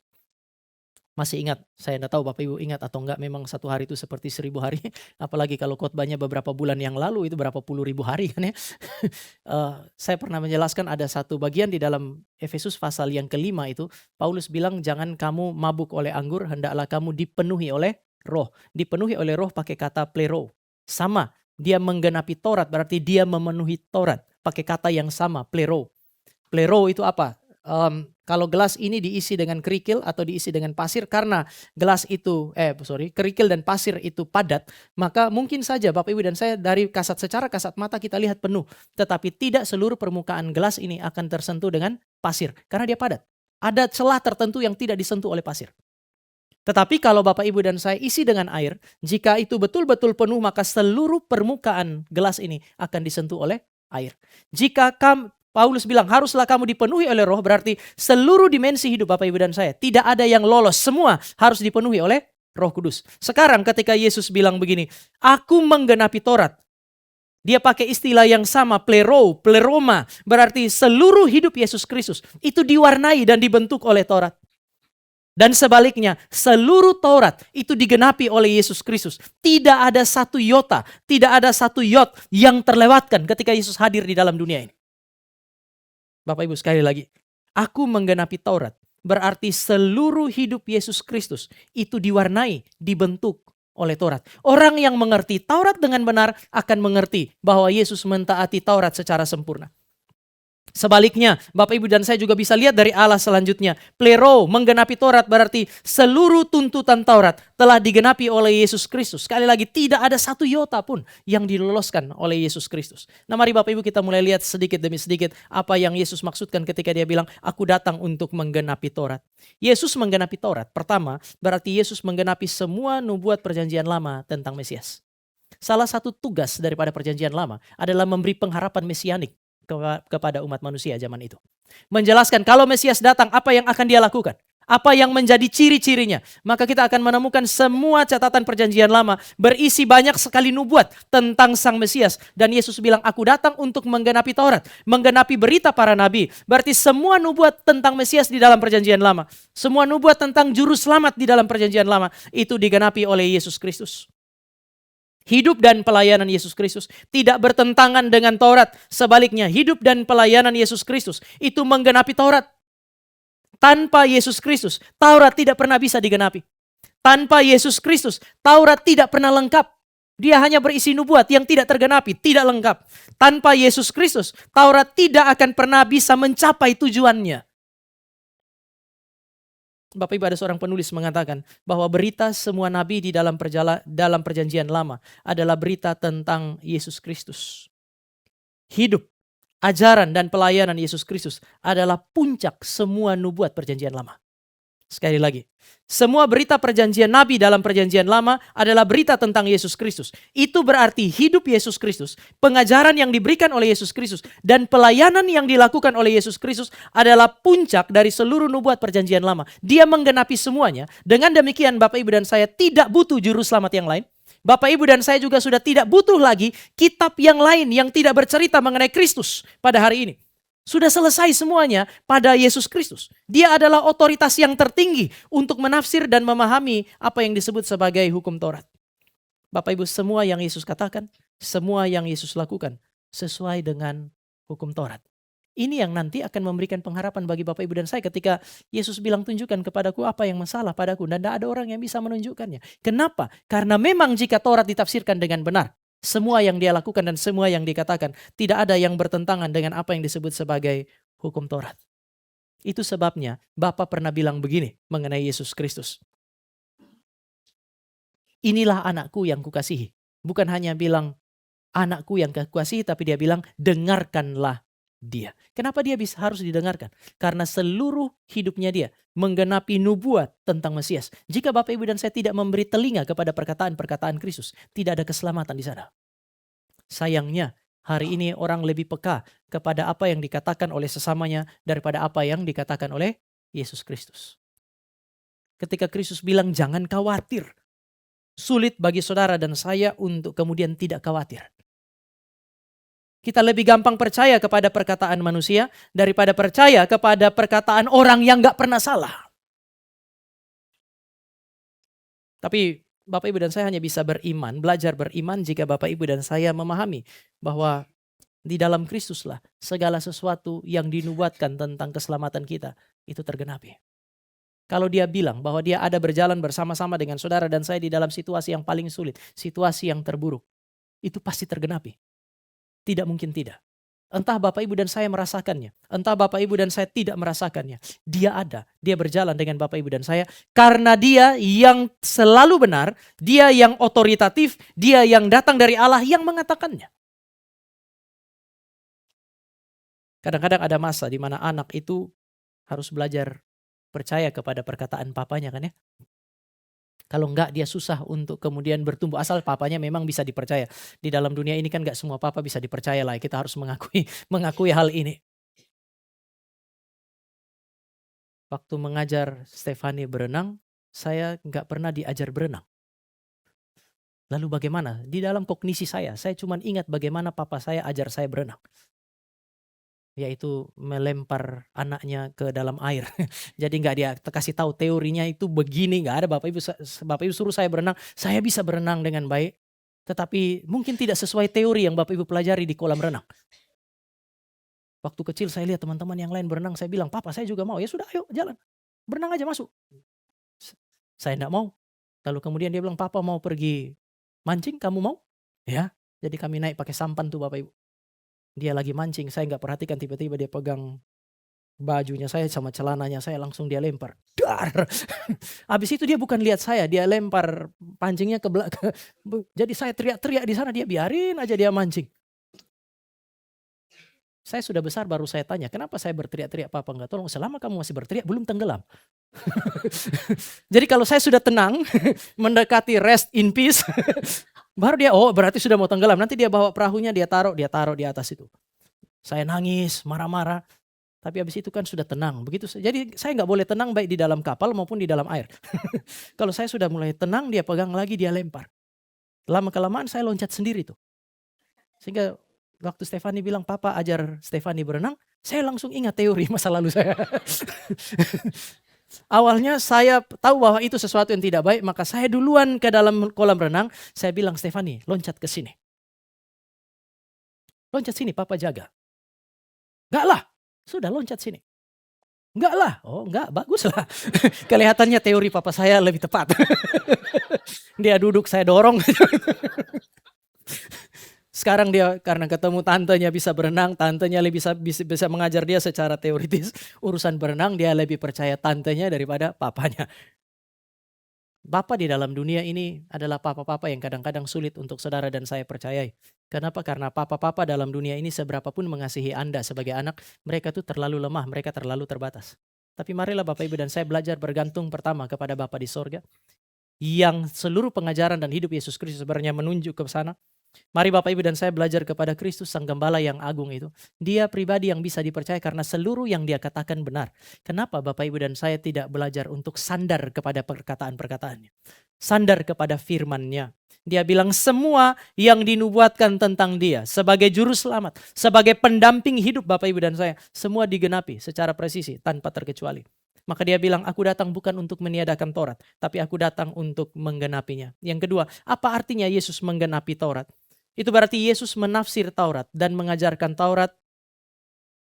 Masih ingat, saya tidak tahu Bapak Ibu ingat atau enggak, memang satu hari itu seperti 1000 hari. Apalagi kalau khotbahnya beberapa bulan yang lalu itu berapa puluh ribu hari kan ya. Saya pernah menjelaskan ada satu bagian di dalam Efesus pasal yang kelima itu. Paulus bilang jangan kamu mabuk oleh anggur, hendaklah kamu dipenuhi oleh roh. Dipenuhi oleh roh pakai kata plero. Sama, dia menggenapi Taurat berarti dia memenuhi Taurat. Pakai kata yang sama, plero. Plero itu apa? Kalau gelas ini diisi dengan kerikil atau diisi dengan pasir, karena gelas itu, kerikil dan pasir itu padat, maka mungkin saja Bapak Ibu dan saya secara kasat mata kita lihat penuh. Tetapi tidak seluruh permukaan gelas ini akan tersentuh dengan pasir, karena dia padat. Ada celah tertentu yang tidak disentuh oleh pasir. Tetapi kalau Bapak Ibu dan saya isi dengan air, jika itu betul-betul penuh, maka seluruh permukaan gelas ini akan disentuh oleh air. Jika Paulus bilang haruslah kamu dipenuhi oleh roh, berarti seluruh dimensi hidup Bapak Ibu dan saya tidak ada yang lolos, semua harus dipenuhi oleh Roh Kudus. Sekarang ketika Yesus bilang begini, aku menggenapi Taurat, dia pakai istilah yang sama, pleroma, berarti seluruh hidup Yesus Kristus itu diwarnai dan dibentuk oleh Taurat. Dan sebaliknya, seluruh Taurat itu digenapi oleh Yesus Kristus. Tidak ada satu iota, tidak ada satu yot yang terlewatkan ketika Yesus hadir di dalam dunia ini. Bapak Ibu sekali lagi, aku menggenapi Taurat, berarti seluruh hidup Yesus Kristus itu diwarnai, dibentuk oleh Taurat. Orang yang mengerti Taurat dengan benar akan mengerti bahwa Yesus mentaati Taurat secara sempurna. Sebaliknya, Bapak Ibu dan saya juga bisa lihat dari Allah selanjutnya. Plero, menggenapi Taurat berarti seluruh tuntutan Taurat telah digenapi oleh Yesus Kristus. Sekali lagi, tidak ada satu iota pun yang diloloskan oleh Yesus Kristus. Nah mari Bapak Ibu kita mulai lihat sedikit demi sedikit apa yang Yesus maksudkan ketika dia bilang, aku datang untuk menggenapi Taurat. Yesus menggenapi Taurat, pertama berarti Yesus menggenapi semua nubuat perjanjian lama tentang Mesias. Salah satu tugas daripada perjanjian lama adalah memberi pengharapan mesianik kepada umat manusia zaman itu. Menjelaskan kalau Mesias datang apa yang akan dia lakukan. Apa yang menjadi ciri-cirinya. Maka kita akan menemukan semua catatan perjanjian lama berisi banyak sekali nubuat tentang Sang Mesias. Dan Yesus bilang, aku datang untuk menggenapi Taurat. Menggenapi berita para nabi. Berarti semua nubuat tentang Mesias di dalam perjanjian lama. Semua nubuat tentang juru selamat di dalam perjanjian lama. Itu digenapi oleh Yesus Kristus. Hidup dan pelayanan Yesus Kristus tidak bertentangan dengan Taurat. Sebaliknya, hidup dan pelayanan Yesus Kristus itu menggenapi Taurat. Tanpa Yesus Kristus, Taurat tidak pernah bisa digenapi. Tanpa Yesus Kristus, Taurat tidak pernah lengkap. Dia hanya berisi nubuat yang tidak tergenapi, tidak lengkap. Tanpa Yesus Kristus, Taurat tidak akan pernah bisa mencapai tujuannya. Bapak Ibu, ada seorang penulis mengatakan bahwa berita semua nabi di dalam perjanjian lama adalah berita tentang Yesus Kristus. Hidup, ajaran dan pelayanan Yesus Kristus adalah puncak semua nubuat perjanjian lama. Sekali lagi, semua berita perjanjian nabi dalam perjanjian lama adalah berita tentang Yesus Kristus. Itu berarti hidup Yesus Kristus, pengajaran yang diberikan oleh Yesus Kristus, dan pelayanan yang dilakukan oleh Yesus Kristus adalah puncak dari seluruh nubuat perjanjian lama. Dia menggenapi semuanya. Dengan demikian Bapak Ibu dan saya tidak butuh juru selamat yang lain. Bapak Ibu dan saya juga sudah tidak butuh lagi kitab yang lain yang tidak bercerita mengenai Kristus pada hari ini. Sudah selesai semuanya pada Yesus Kristus. Dia adalah otoritas yang tertinggi untuk menafsir dan memahami apa yang disebut sebagai hukum Taurat. Bapak Ibu, semua yang Yesus katakan, semua yang Yesus lakukan sesuai dengan hukum Taurat. Ini yang nanti akan memberikan pengharapan bagi Bapak Ibu dan saya ketika Yesus bilang, tunjukkan kepadaku apa yang masalah padaku. Dan tidak ada orang yang bisa menunjukkannya. Kenapa? Karena memang jika Taurat ditafsirkan dengan benar, semua yang dia lakukan dan semua yang dikatakan tidak ada yang bertentangan dengan apa yang disebut sebagai hukum Taurat. Itu sebabnya Bapa pernah bilang begini mengenai Yesus Kristus. Inilah anakku yang kukasihi. Bukan hanya bilang anakku yang kukasihi, tapi dia bilang dengarkanlah dia. Kenapa dia harus didengarkan? Karena seluruh hidupnya dia menggenapi nubuat tentang Mesias. Jika Bapak Ibu dan saya tidak memberi telinga kepada perkataan-perkataan Kristus, tidak ada keselamatan di sana. Sayangnya, hari ini orang lebih peka kepada apa yang dikatakan oleh sesamanya daripada apa yang dikatakan oleh Yesus Kristus. Ketika Kristus bilang jangan khawatir, sulit bagi saudara dan saya untuk kemudian tidak khawatir. Kita lebih gampang percaya kepada perkataan manusia daripada percaya kepada perkataan orang yang gak pernah salah. Tapi Bapak Ibu dan saya hanya bisa beriman, belajar beriman jika Bapak Ibu dan saya memahami bahwa di dalam Kristuslah segala sesuatu yang dinubuatkan tentang keselamatan kita itu tergenapi. Kalau dia bilang bahwa dia ada berjalan bersama-sama dengan saudara dan saya di dalam situasi yang paling sulit, situasi yang terburuk, itu pasti tergenapi. Tidak mungkin tidak. Entah Bapak Ibu dan saya merasakannya, entah Bapak Ibu dan saya tidak merasakannya. Dia ada, dia berjalan dengan Bapak Ibu dan saya karena dia yang selalu benar, dia yang otoritatif, dia yang datang dari Allah yang mengatakannya. Kadang-kadang ada masa di mana anak itu harus belajar percaya kepada perkataan papanya kan ya. Kalau enggak dia susah untuk kemudian bertumbuh. Asal papanya memang bisa dipercaya. Di dalam dunia ini kan enggak semua papa bisa dipercaya lah. Kita harus mengakui hal ini. Waktu mengajar Stefani berenang, saya enggak pernah diajar berenang. Lalu bagaimana? Di dalam kognisi saya cuma ingat bagaimana papa saya ajar saya berenang. Yaitu melempar anaknya ke dalam air. Jadi nggak dia kasih tahu teorinya itu begini, nggak ada. Bapak Ibu suruh saya berenang, saya bisa berenang dengan baik. Tetapi mungkin tidak sesuai teori yang Bapak Ibu pelajari di kolam renang. Waktu kecil saya lihat teman-teman yang lain berenang, saya bilang, papa saya juga mau. Ya sudah ayo jalan, berenang aja masuk. Saya nggak mau. Lalu kemudian dia bilang, papa mau pergi mancing, kamu mau? Ya, jadi kami naik pakai sampan tuh Bapak Ibu. Dia lagi mancing, saya nggak perhatikan, tiba-tiba dia pegang bajunya saya sama celananya saya, langsung dia lempar. Dar. Habis itu dia bukan lihat saya, dia lempar pancingnya ke belakang. Jadi saya teriak-teriak di sana, dia biarin aja dia mancing. Saya sudah besar baru saya tanya, kenapa saya berteriak-teriak, papa nggak tolong? Selama kamu masih berteriak belum tenggelam. Jadi kalau saya sudah tenang, mendekati rest in peace, baru dia, oh berarti sudah mau tenggelam. Nanti dia bawa perahunya, dia taruh di atas itu. Saya nangis, marah-marah. Tapi habis itu kan sudah tenang. Begitu. Jadi saya nggak boleh tenang baik di dalam kapal maupun di dalam air. Kalau saya sudah mulai tenang, dia pegang lagi, dia lempar. Lama-kelamaan saya loncat sendiri tuh. Sehingga waktu Stefani bilang, papa ajar Stefani berenang, saya langsung ingat teori masa lalu saya. Awalnya saya tahu bahwa itu sesuatu yang tidak baik, maka saya duluan ke dalam kolam renang, saya bilang, Stefani loncat ke sini. Loncat sini, papa jaga. Enggak lah, sudah loncat sini. Enggak lah, oh enggak, bagus lah. Kelihatannya teori papa saya lebih tepat. Dia duduk, saya dorong. Sekarang dia karena ketemu tantenya bisa berenang, tantenya bisa mengajar dia secara teoritis. Urusan berenang dia lebih percaya tantenya daripada papanya. Bapa di dalam dunia ini adalah papa-papa yang kadang-kadang sulit untuk saudara dan saya percayai. Kenapa? Karena papa-papa dalam dunia ini seberapapun mengasihi Anda sebagai anak, mereka tuh terlalu lemah, mereka terlalu terbatas. Tapi marilah Bapak Ibu dan saya belajar bergantung pertama kepada Bapa di sorga, yang seluruh pengajaran dan hidup Yesus Kristus sebenarnya menunjuk ke sana. Mari Bapak Ibu dan saya belajar kepada Kristus Sang Gembala yang agung itu. Dia pribadi yang bisa dipercaya karena seluruh yang dia katakan benar. Kenapa Bapak Ibu dan saya tidak belajar untuk sandar kepada perkataan-perkataannya? Sandar kepada firman-Nya. Dia bilang semua yang dinubuatkan tentang dia sebagai juru selamat, sebagai pendamping hidup Bapak Ibu dan saya, semua digenapi secara presisi tanpa terkecuali. Maka dia bilang, aku datang bukan untuk meniadakan Taurat, tapi aku datang untuk menggenapinya. Yang kedua, apa artinya Yesus menggenapi Taurat? Itu berarti Yesus menafsir Taurat dan mengajarkan Taurat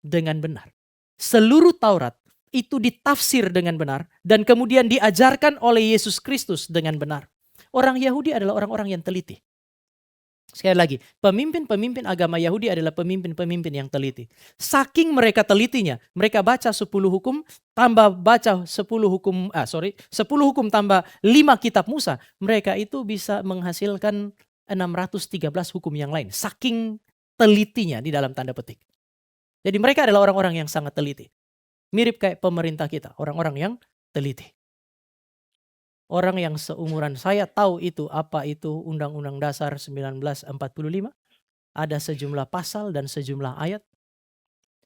dengan benar. Seluruh Taurat itu ditafsir dengan benar dan kemudian diajarkan oleh Yesus Kristus dengan benar. Orang Yahudi adalah orang-orang yang teliti. Sekali lagi, pemimpin-pemimpin agama Yahudi adalah pemimpin-pemimpin yang teliti. Saking mereka telitinya, mereka baca 10 hukum, tambah baca 10 hukum tambah 5 kitab Musa. Mereka itu bisa menghasilkan 613 hukum yang lain. Saking telitinya di dalam tanda petik. Jadi mereka adalah orang-orang yang sangat teliti. Mirip kayak pemerintah kita, orang-orang yang teliti. Orang yang seumuran saya tahu itu apa itu Undang-Undang Dasar 1945. Ada sejumlah pasal dan sejumlah ayat.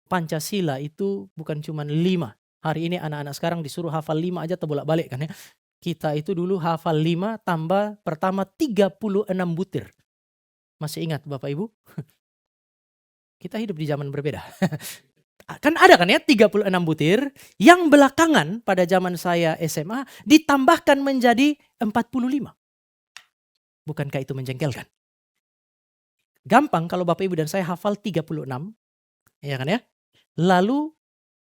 Pancasila itu bukan cuma 5. Hari ini anak-anak sekarang disuruh hafal 5 aja terbolak-balik kan ya. Kita itu dulu hafal 5 tambah pertama 36 butir. Masih ingat Bapak Ibu? Kita hidup di zaman berbeda. Kan ada kan ya 36 butir. Yang belakangan pada zaman saya SMA ditambahkan menjadi 45. Bukankah itu menjengkelkan? Gampang kalau Bapak Ibu dan saya hafal 36. Ya kan ya? Lalu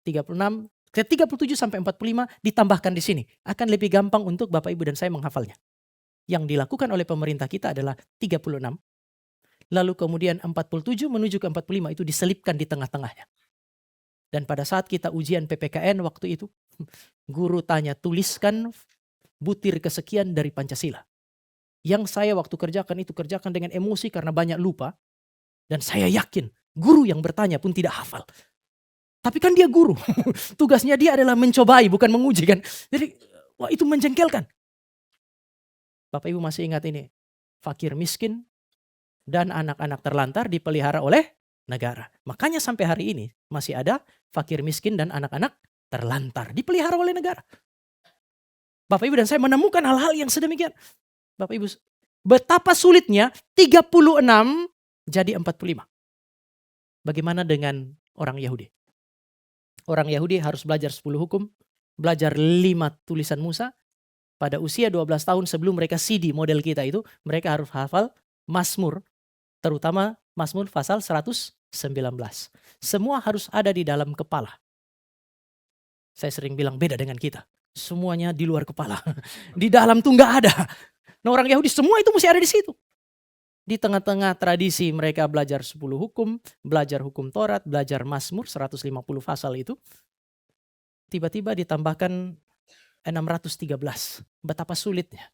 36, ke 37 sampai 45 ditambahkan di sini. Akan lebih gampang untuk Bapak Ibu dan saya menghafalnya. Yang dilakukan oleh pemerintah kita adalah 36. Lalu kemudian 47 menuju ke 45 itu diselipkan di tengah-tengahnya. Dan pada saat kita ujian PPKN waktu itu, guru tanya tuliskan butir kesekian dari Pancasila. Yang saya waktu kerjakan itu kerjakan dengan emosi karena banyak lupa. Dan saya yakin guru yang bertanya pun tidak hafal. Tapi kan dia guru. Tugasnya dia adalah mencobai bukan menguji kan. Jadi wah itu menjengkelkan. Bapak Ibu masih ingat ini. Fakir miskin dan anak-anak terlantar dipelihara oleh negara. Makanya sampai hari ini masih ada fakir miskin dan anak-anak terlantar dipelihara oleh negara. Bapak Ibu dan saya menemukan hal-hal yang sedemikian. Bapak Ibu, betapa sulitnya 36 jadi 45. Bagaimana dengan orang Yahudi? Orang Yahudi harus belajar 10 hukum, belajar 5 tulisan Musa. Pada usia 12 tahun sebelum mereka CD model kita itu, mereka harus hafal Mazmur, terutama Mazmur pasal 119. Semua harus ada di dalam kepala. Saya sering bilang beda dengan kita. Semuanya di luar kepala. Di dalam tuh nggak ada. Nah orang Yahudi semua itu mesti ada di situ. Di tengah-tengah tradisi mereka belajar 10 hukum, belajar hukum Taurat, belajar Mazmur 150 pasal itu. Tiba-tiba ditambahkan 613. Betapa sulitnya.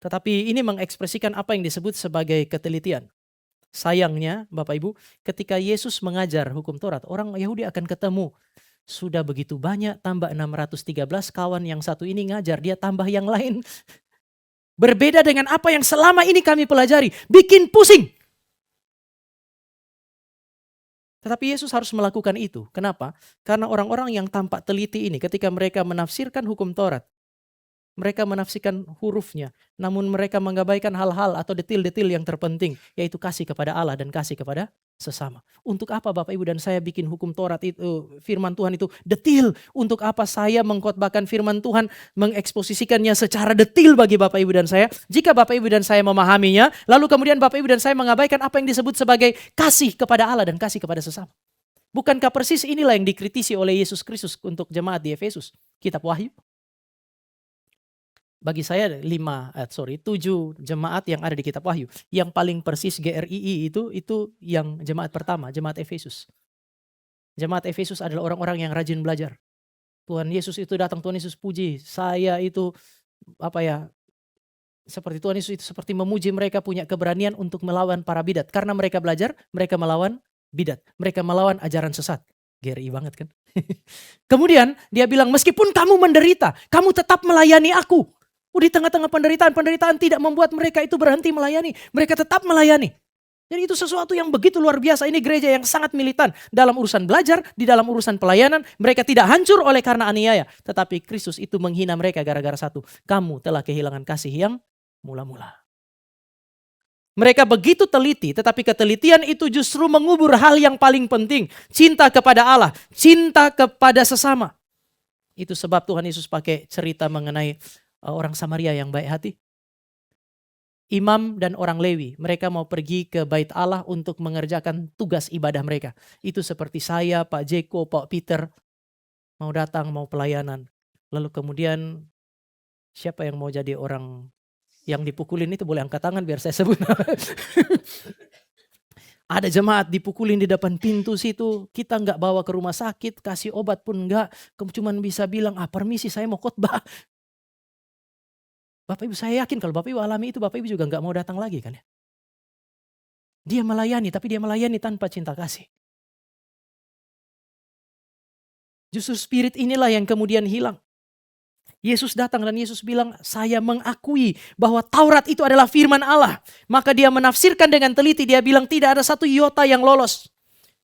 Tetapi ini mengekspresikan apa yang disebut sebagai ketelitian. Sayangnya Bapak Ibu, ketika Yesus mengajar hukum Taurat, orang Yahudi akan ketemu. Sudah begitu banyak tambah 613, kawan yang satu ini ngajar, dia tambah yang lain. Berbeda dengan apa yang selama ini kami pelajari. Bikin pusing. Tetapi Yesus harus melakukan itu. Kenapa? Karena orang-orang yang tampak teliti ini ketika mereka menafsirkan hukum Taurat. Mereka menafsirkan hurufnya. Namun mereka mengabaikan hal-hal atau detil-detil yang terpenting. Yaitu kasih kepada Allah dan kasih kepada sesama. Untuk apa Bapak Ibu dan saya bikin hukum Taurat itu, firman Tuhan itu detil? Untuk apa saya mengkhotbahkan firman Tuhan, mengeksposisikannya secara detil bagi Bapak Ibu dan saya? Jika Bapak Ibu dan saya memahaminya, lalu kemudian Bapak Ibu dan saya mengabaikan apa yang disebut sebagai kasih kepada Allah dan kasih kepada sesama. Bukankah persis inilah yang dikritisi oleh Yesus Kristus untuk jemaat di Efesus? Kitab Wahyu. Bagi saya 7 jemaat yang ada di kitab Wahyu. Yang paling persis GRII itu yang jemaat pertama, jemaat Efesus. Jemaat Efesus adalah orang-orang yang rajin belajar. Tuhan Yesus itu datang, Tuhan Yesus puji. Saya itu seperti Tuhan Yesus itu seperti memuji, mereka punya keberanian untuk melawan para bidat. Karena mereka belajar, mereka melawan bidat. Mereka melawan ajaran sesat. GRI banget kan. Kemudian dia bilang, meskipun kamu menderita, kamu tetap melayani aku. Di tengah-tengah penderitaan tidak membuat mereka itu berhenti melayani. Mereka tetap melayani. Jadi itu sesuatu yang begitu luar biasa. Ini gereja yang sangat militan. Dalam urusan belajar, di dalam urusan pelayanan. Mereka tidak hancur oleh karena aniaya. Tetapi Kristus itu menghina mereka gara-gara satu. Kamu telah kehilangan kasih yang mula-mula. Mereka begitu teliti, tetapi ketelitian itu justru mengubur hal yang paling penting. Cinta kepada Allah, cinta kepada sesama. Itu sebab Tuhan Yesus pakai cerita mengenai orang Samaria yang baik hati. Imam dan orang Lewi, mereka mau pergi ke bait Allah untuk mengerjakan tugas ibadah mereka. Itu seperti saya, Pak Jeko, Pak Peter, mau datang, mau pelayanan. Lalu kemudian siapa yang mau jadi orang yang dipukulin itu, boleh angkat tangan biar saya sebut. Ada jemaat dipukulin di depan pintu situ, kita nggak bawa ke rumah sakit, kasih obat pun nggak, cuman bisa bilang, permisi saya mau khotbah. Bapak Ibu, saya yakin kalau Bapak Ibu alami itu, Bapak Ibu juga nggak mau datang lagi kan ya. Dia melayani, tapi dia melayani tanpa cinta kasih. Justru spirit inilah yang kemudian hilang. Yesus datang dan Yesus bilang, saya mengakui bahwa Taurat itu adalah firman Allah. Maka dia menafsirkan dengan teliti, dia bilang tidak ada satu iota yang lolos.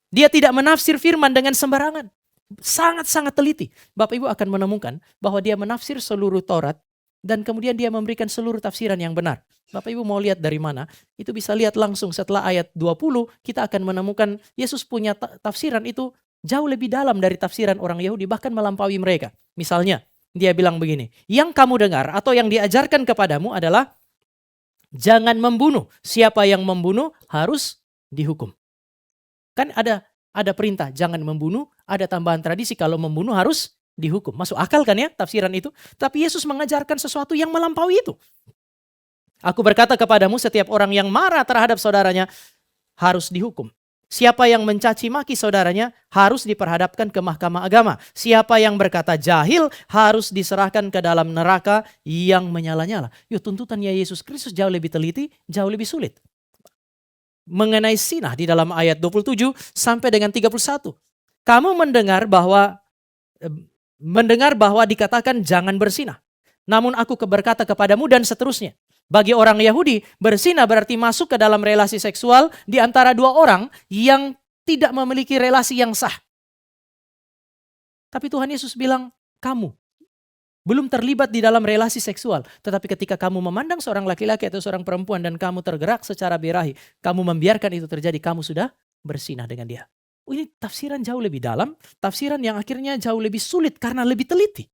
Dia tidak menafsir firman dengan sembarangan. Sangat-sangat teliti. Bapak Ibu akan menemukan bahwa dia menafsir seluruh Taurat dan kemudian dia memberikan seluruh tafsiran yang benar. Bapak Ibu mau lihat dari mana? Itu bisa lihat langsung setelah ayat 20, kita akan menemukan Yesus punya tafsiran itu jauh lebih dalam dari tafsiran orang Yahudi, bahkan melampaui mereka. Misalnya, dia bilang begini, yang kamu dengar atau yang diajarkan kepadamu adalah jangan membunuh. Siapa yang membunuh harus dihukum. Kan ada perintah jangan membunuh, ada tambahan tradisi kalau membunuh harus dihukum. Masuk akal kan ya tafsiran itu? Tapi Yesus mengajarkan sesuatu yang melampaui itu. Aku berkata kepadamu, setiap orang yang marah terhadap saudaranya harus dihukum. Siapa yang mencaci maki saudaranya harus diperhadapkan ke mahkamah agama. Siapa yang berkata jahil harus diserahkan ke dalam neraka yang menyala-nyala. Yuk, tuntutannya Yesus Kristus jauh lebih teliti, jauh lebih sulit. Mengenai zina di dalam ayat 27 sampai dengan 31. Kamu mendengar bahwa dikatakan jangan berzina. Namun aku berkata kepadamu dan seterusnya. Bagi orang Yahudi, berzina berarti masuk ke dalam relasi seksual di antara dua orang yang tidak memiliki relasi yang sah. Tapi Tuhan Yesus bilang, kamu belum terlibat di dalam relasi seksual. Tetapi ketika kamu memandang seorang laki-laki atau seorang perempuan dan kamu tergerak secara birahi, kamu membiarkan itu terjadi, kamu sudah berzina dengan dia. Ini tafsiran jauh lebih dalam, tafsiran yang akhirnya jauh lebih sulit karena lebih teliti.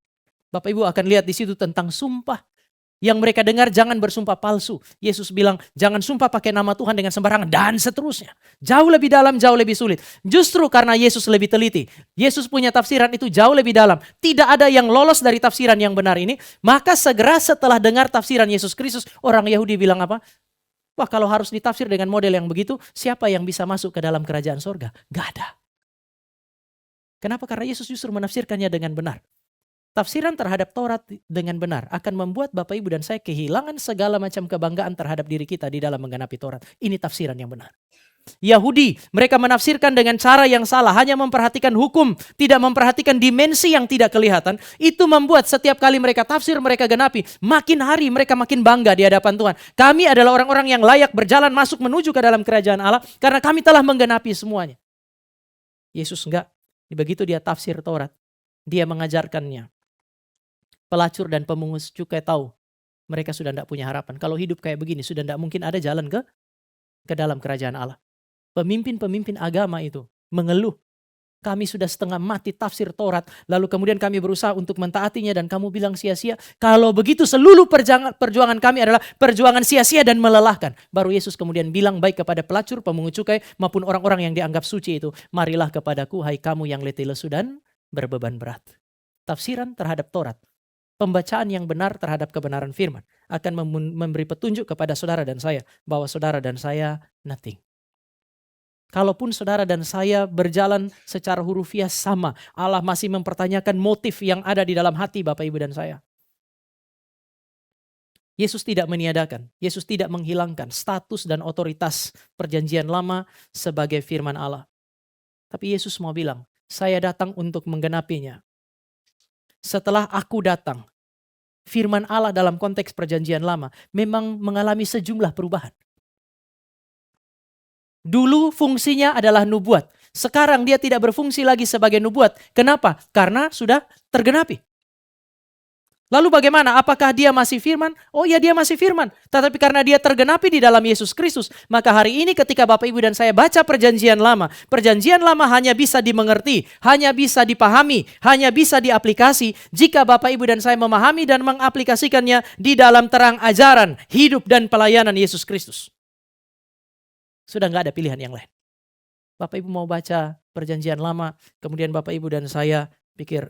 Bapak Ibu akan lihat di situ tentang sumpah. Yang mereka dengar jangan bersumpah palsu. Yesus bilang jangan sumpah pakai nama Tuhan dengan sembarangan dan seterusnya. Jauh lebih dalam, jauh lebih sulit. Justru karena Yesus lebih teliti. Yesus punya tafsiran itu jauh lebih dalam. Tidak ada yang lolos dari tafsiran yang benar ini. Maka segera setelah dengar tafsiran Yesus Kristus, orang Yahudi bilang apa? Wah, kalau harus ditafsir dengan model yang begitu, siapa yang bisa masuk ke dalam kerajaan sorga? Gak ada. Kenapa? Karena Yesus justru menafsirkannya dengan benar. Tafsiran terhadap Taurat dengan benar akan membuat Bapak Ibu dan saya kehilangan segala macam kebanggaan terhadap diri kita di dalam menggenapi Taurat. Ini tafsiran yang benar. Yahudi, mereka menafsirkan dengan cara yang salah, hanya memperhatikan hukum, tidak memperhatikan dimensi yang tidak kelihatan. Itu membuat setiap kali mereka tafsir, mereka genapi, makin hari mereka makin bangga di hadapan Tuhan. Kami adalah orang-orang yang layak berjalan masuk menuju ke dalam kerajaan Allah karena kami telah menggenapi semuanya. Yesus enggak. Begitu dia tafsir Taurat, dia mengajarkannya. Pelacur dan pemungut cukai tahu mereka sudah tidak punya harapan. Kalau hidup kayak begini sudah tidak mungkin ada jalan ke dalam kerajaan Allah. Pemimpin-pemimpin agama itu mengeluh. Kami sudah setengah mati tafsir Taurat. Lalu kemudian kami berusaha untuk mentaatinya dan kamu bilang sia-sia. Kalau begitu seluruh perjuangan kami adalah perjuangan sia-sia dan melelahkan. Baru Yesus kemudian bilang baik kepada pelacur, pemungut cukai maupun orang-orang yang dianggap suci itu. Marilah kepadaku hai kamu yang letih lesu dan berbeban berat. Tafsiran terhadap Taurat. Pembacaan yang benar terhadap kebenaran firman akan memberi petunjuk kepada saudara dan saya bahwa saudara dan saya nothing. Kalaupun saudara dan saya berjalan secara hurufiah sama, Allah masih mempertanyakan motif yang ada di dalam hati Bapak Ibu dan saya. Yesus tidak meniadakan, Yesus tidak menghilangkan status dan otoritas perjanjian lama sebagai firman Allah. Tapi Yesus mau bilang, saya datang untuk menggenapinya. Setelah aku datang, firman Allah dalam konteks perjanjian lama memang mengalami sejumlah perubahan. Dulu fungsinya adalah nubuat. Sekarang dia tidak berfungsi lagi sebagai nubuat. Kenapa? Karena sudah tergenapi. Lalu bagaimana? Apakah dia masih firman? Oh ya, dia masih firman. Tetapi karena dia tergenapi di dalam Yesus Kristus, maka hari ini ketika Bapak Ibu dan saya baca perjanjian lama hanya bisa dimengerti, hanya bisa dipahami, hanya bisa diaplikasi jika Bapak Ibu dan saya memahami dan mengaplikasikannya di dalam terang ajaran, hidup dan pelayanan Yesus Kristus. Sudah nggak ada pilihan yang lain. Bapak Ibu mau baca perjanjian lama, kemudian Bapak Ibu dan saya pikir,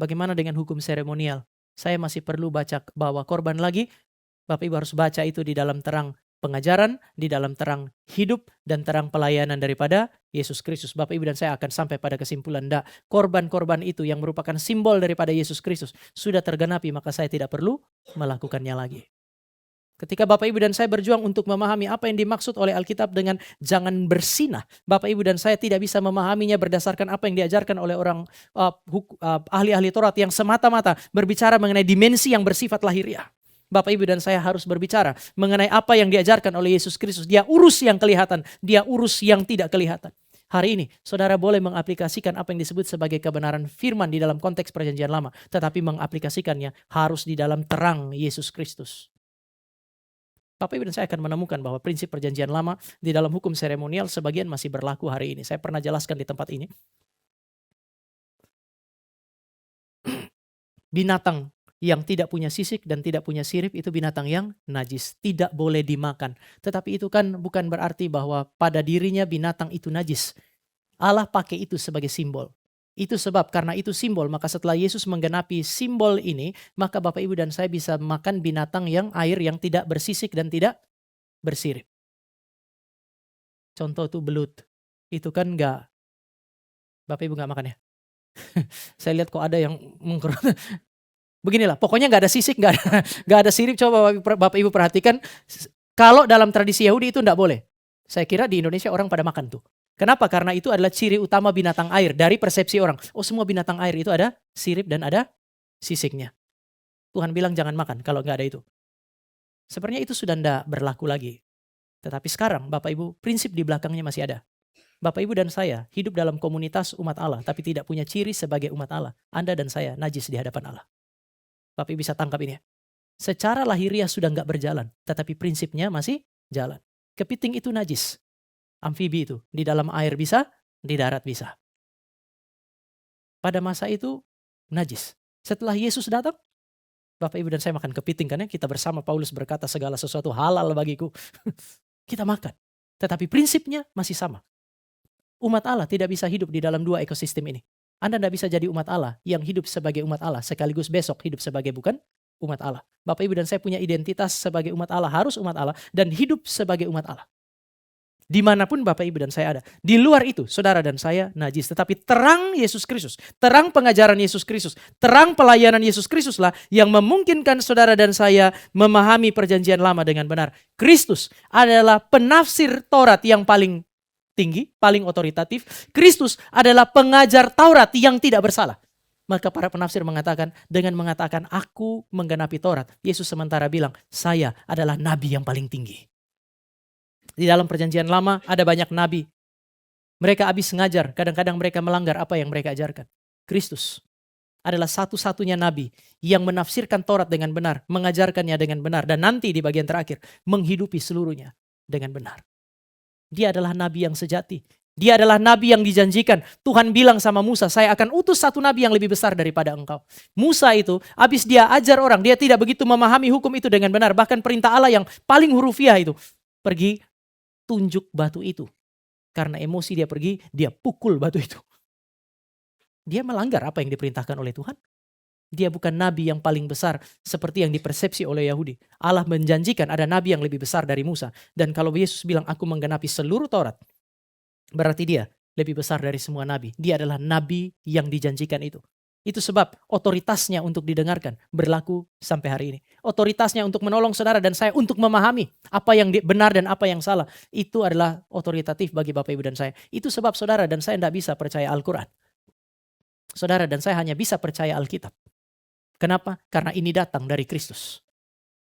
bagaimana dengan hukum seremonial? Saya masih perlu bawa korban lagi. Bapak Ibu harus baca itu di dalam terang pengajaran, di dalam terang hidup dan terang pelayanan daripada Yesus Kristus. Bapak Ibu dan saya akan sampai pada kesimpulan, korban-korban itu yang merupakan simbol daripada Yesus Kristus sudah tergenapi, maka saya tidak perlu melakukannya lagi. Ketika Bapak Ibu dan saya berjuang untuk memahami apa yang dimaksud oleh Alkitab dengan jangan bersinah, Bapak Ibu dan saya tidak bisa memahaminya berdasarkan apa yang diajarkan oleh orang ahli-ahli Taurat yang semata-mata berbicara mengenai dimensi yang bersifat lahiriah. Bapak Ibu dan saya harus berbicara mengenai apa yang diajarkan oleh Yesus Kristus. Dia urus yang kelihatan, dia urus yang tidak kelihatan. Hari ini, saudara boleh mengaplikasikan apa yang disebut sebagai kebenaran firman di dalam konteks perjanjian lama, tetapi mengaplikasikannya harus di dalam terang Yesus Kristus. Bapak Ibu dan saya akan menemukan bahwa prinsip perjanjian lama di dalam hukum seremonial sebagian masih berlaku hari ini. Saya pernah jelaskan di tempat ini. Binatang yang tidak punya sisik dan tidak punya sirip itu binatang yang najis. Tidak boleh dimakan. Tetapi itu kan bukan berarti bahwa pada dirinya binatang itu najis. Allah pakai itu sebagai simbol. Itu sebab karena itu simbol, maka setelah Yesus menggenapi simbol ini, maka Bapak Ibu dan saya bisa makan binatang yang air yang tidak bersisik dan tidak bersirip. Contoh tuh belut. Itu kan enggak, Bapak Ibu enggak makan ya? Saya lihat kok ada yang beginilah, pokoknya enggak ada sisik, enggak ada sirip. Coba Bapak Ibu perhatikan, kalau dalam tradisi Yahudi itu enggak boleh. Saya kira di Indonesia orang pada makan tuh. Kenapa? Karena itu adalah ciri utama binatang air dari persepsi orang. Oh, semua binatang air itu ada sirip dan ada sisiknya. Tuhan bilang jangan makan kalau nggak ada itu. Sebenarnya itu sudah tidak berlaku lagi. Tetapi sekarang Bapak Ibu, prinsip di belakangnya masih ada. Bapak Ibu dan saya hidup dalam komunitas umat Allah, tapi tidak punya ciri sebagai umat Allah. Anda dan saya najis di hadapan Allah. Bapak Ibu bisa tangkap ini ya. Secara lahiriah sudah nggak berjalan, tetapi prinsipnya masih jalan. Kepiting itu najis. Amfibi itu, di dalam air bisa, di darat bisa. Pada masa itu najis. Setelah Yesus datang, Bapak Ibu dan saya makan kepiting, karena kita bersama Paulus berkata segala sesuatu halal bagiku. Kita makan. Tetapi prinsipnya masih sama. Umat Allah tidak bisa hidup di dalam dua ekosistem ini. Anda tidak bisa jadi umat Allah yang hidup sebagai umat Allah sekaligus besok hidup sebagai bukan umat Allah. Bapak Ibu dan saya punya identitas sebagai umat Allah, harus umat Allah dan hidup sebagai umat Allah. Dimanapun Bapak Ibu dan saya ada. Di luar itu saudara dan saya najis. Tetapi terang Yesus Kristus, terang pengajaran Yesus Kristus, terang pelayanan Yesus Kristuslah yang memungkinkan saudara dan saya memahami perjanjian lama dengan benar. Kristus adalah penafsir Taurat yang paling tinggi, paling otoritatif. Kristus adalah pengajar Taurat yang tidak bersalah. Maka para penafsir mengatakan, dengan mengatakan aku menggenapi Taurat, Yesus sementara bilang saya adalah nabi yang paling tinggi. Di dalam perjanjian lama ada banyak nabi. Mereka habis ngajar, kadang-kadang mereka melanggar apa yang mereka ajarkan. Kristus adalah satu-satunya nabi yang menafsirkan Taurat dengan benar, mengajarkannya dengan benar, dan nanti di bagian terakhir menghidupi seluruhnya dengan benar. Dia adalah nabi yang sejati. Dia adalah nabi yang dijanjikan. Tuhan bilang sama Musa, saya akan utus satu nabi yang lebih besar daripada engkau. Musa itu, habis dia ajar orang, dia tidak begitu memahami hukum itu dengan benar. Bahkan perintah Allah yang paling hurufiah itu, pergi tunjuk batu itu. Karena emosi dia pergi, dia pukul batu itu. Dia melanggar apa yang diperintahkan oleh Tuhan. Dia bukan nabi yang paling besar seperti yang dipersepsi oleh Yahudi. Allah menjanjikan ada nabi yang lebih besar dari Musa. Dan kalau Yesus bilang aku menggenapi seluruh Taurat, berarti dia lebih besar dari semua nabi. Dia adalah nabi yang dijanjikan itu. Itu sebab otoritasnya untuk didengarkan berlaku sampai hari ini. Otoritasnya untuk menolong saudara dan saya untuk memahami apa yang benar dan apa yang salah. Itu adalah otoritatif bagi Bapak Ibu dan saya. Itu sebab saudara dan saya tidak bisa percaya Al-Quran. Saudara dan saya hanya bisa percaya Alkitab. Kenapa? Karena ini datang dari Kristus.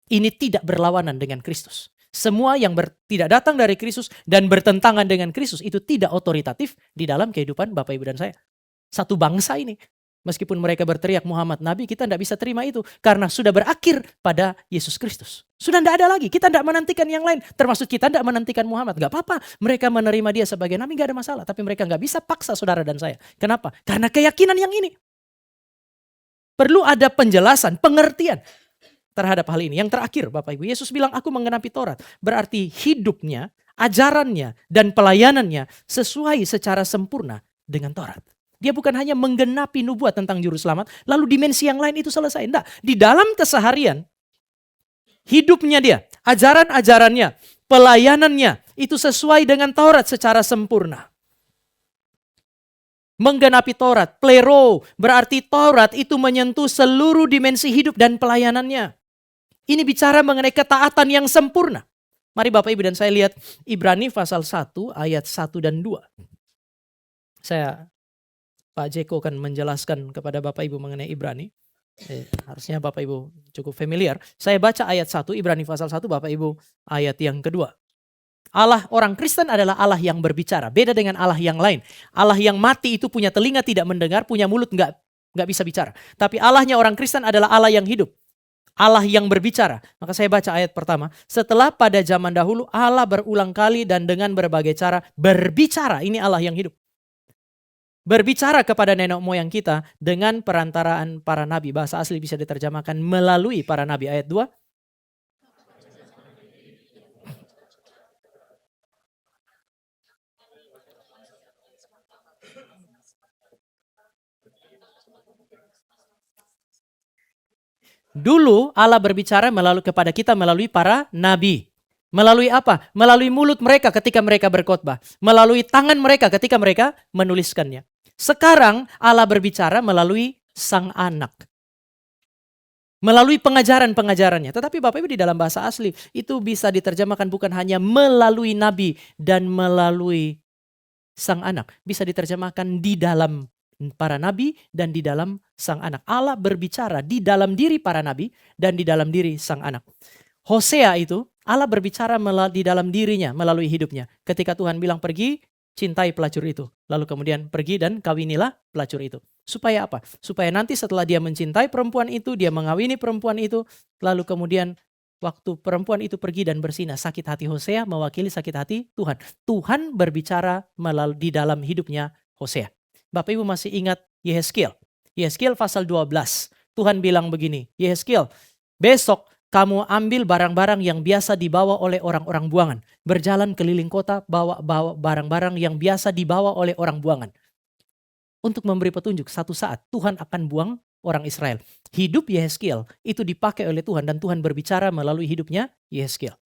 Ini tidak berlawanan dengan Kristus. Semua yang tidak datang dari Kristus dan bertentangan dengan Kristus itu tidak otoritatif di dalam kehidupan Bapak Ibu dan saya. Satu bangsa ini. Meskipun mereka berteriak Muhammad Nabi, kita tidak bisa terima itu. Karena sudah berakhir pada Yesus Kristus. Sudah tidak ada lagi. Kita tidak menantikan yang lain. Termasuk kita tidak menantikan Muhammad. Gak apa-apa. Mereka menerima dia sebagai Nabi, gak ada masalah. Tapi mereka gak bisa paksa saudara dan saya. Kenapa? Karena keyakinan yang ini. Perlu ada penjelasan, pengertian terhadap hal ini. Yang terakhir Bapak Ibu, Yesus bilang aku menggenapi Taurat. Berarti hidupnya, ajarannya, dan pelayanannya sesuai secara sempurna dengan Taurat. Dia bukan hanya menggenapi nubuat tentang juru selamat, lalu dimensi yang lain itu selesai. Tidak. Di dalam keseharian, hidupnya dia, ajaran-ajarannya, pelayanannya, itu sesuai dengan Taurat secara sempurna. Menggenapi Taurat, plero, berarti Taurat itu menyentuh seluruh dimensi hidup dan pelayanannya. Ini bicara mengenai ketaatan yang sempurna. Mari Bapak Ibu dan saya lihat Ibrani pasal 1 ayat 1 dan 2. Pak Jeko akan menjelaskan kepada Bapak Ibu mengenai Ibrani. Harusnya Bapak Ibu cukup familiar. Saya baca ayat 1 Ibrani pasal 1, Bapak Ibu ayat yang kedua. Allah orang Kristen adalah Allah yang berbicara. Beda dengan Allah yang lain. Allah yang mati itu punya telinga tidak mendengar, punya mulut nggak bisa bicara. Tapi Allahnya orang Kristen adalah Allah yang hidup. Allah yang berbicara. Maka saya baca ayat pertama. Setelah pada zaman dahulu Allah berulang kali dan dengan berbagai cara berbicara. Ini Allah yang hidup. Berbicara kepada nenek moyang kita dengan perantaraan para nabi. Bahasa asli bisa diterjemahkan melalui para nabi. Ayat 2. Dulu Allah berbicara kepada kita melalui para nabi. Melalui apa? Melalui mulut mereka ketika mereka berkhotbah. Melalui tangan mereka ketika mereka menuliskannya. Sekarang Allah berbicara melalui Sang Anak. Melalui pengajaran-pengajarannya. Tetapi Bapak Ibu di dalam bahasa asli itu bisa diterjemahkan bukan hanya melalui nabi dan melalui Sang Anak. Bisa diterjemahkan di dalam para nabi dan di dalam Sang Anak. Allah berbicara di dalam diri para nabi dan di dalam diri Sang Anak. Hosea itu Allah berbicara di dalam dirinya melalui hidupnya. Ketika Tuhan bilang pergi, cintai pelacur itu. Lalu kemudian pergi dan kawinilah pelacur itu. Supaya apa? Supaya nanti setelah dia mencintai perempuan itu, dia mengawini perempuan itu, lalu kemudian waktu perempuan itu pergi dan bersinah, sakit hati Hosea mewakili sakit hati Tuhan. Tuhan berbicara di dalam hidupnya Hosea. Bapak Ibu masih ingat Yehezkiel? Yehezkiel pasal 12. Tuhan bilang begini, Yehezkiel, besok kamu ambil barang-barang yang biasa dibawa oleh orang-orang buangan. Berjalan keliling kota, bawa barang-barang yang biasa dibawa oleh orang buangan. Untuk memberi petunjuk, satu saat Tuhan akan buang orang Israel. Hidup Yehezkiel itu dipakai oleh Tuhan dan Tuhan berbicara melalui hidupnya Yehezkiel.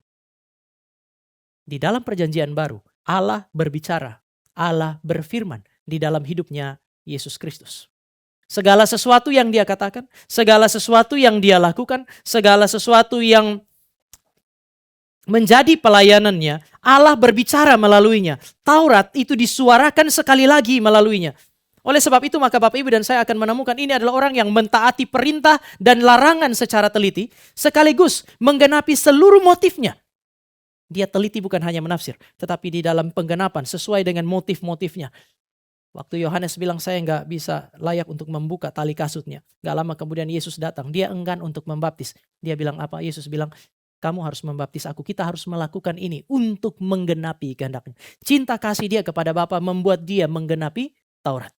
Di dalam perjanjian baru, Allah berbicara, Allah berfirman di dalam hidupnya Yesus Kristus. Segala sesuatu yang dia katakan, segala sesuatu yang dia lakukan, segala sesuatu yang menjadi pelayanannya, Allah berbicara melaluinya. Taurat itu disuarakan sekali lagi melaluinya. Oleh sebab itu maka Bapak Ibu dan saya akan menemukan ini adalah orang yang mentaati perintah dan larangan secara teliti, sekaligus menggenapi seluruh motifnya. Dia teliti bukan hanya menafsir, tetapi di dalam penggenapan sesuai dengan motif-motifnya. Waktu Yohanes bilang saya nggak bisa layak untuk membuka tali kasutnya. Gak lama kemudian Yesus datang. Dia enggan untuk membaptis. Dia bilang apa? Yesus bilang kamu harus membaptis aku. Kita harus melakukan ini untuk menggenapi kehendaknya. Cinta kasih dia kepada Bapa membuat dia menggenapi Taurat.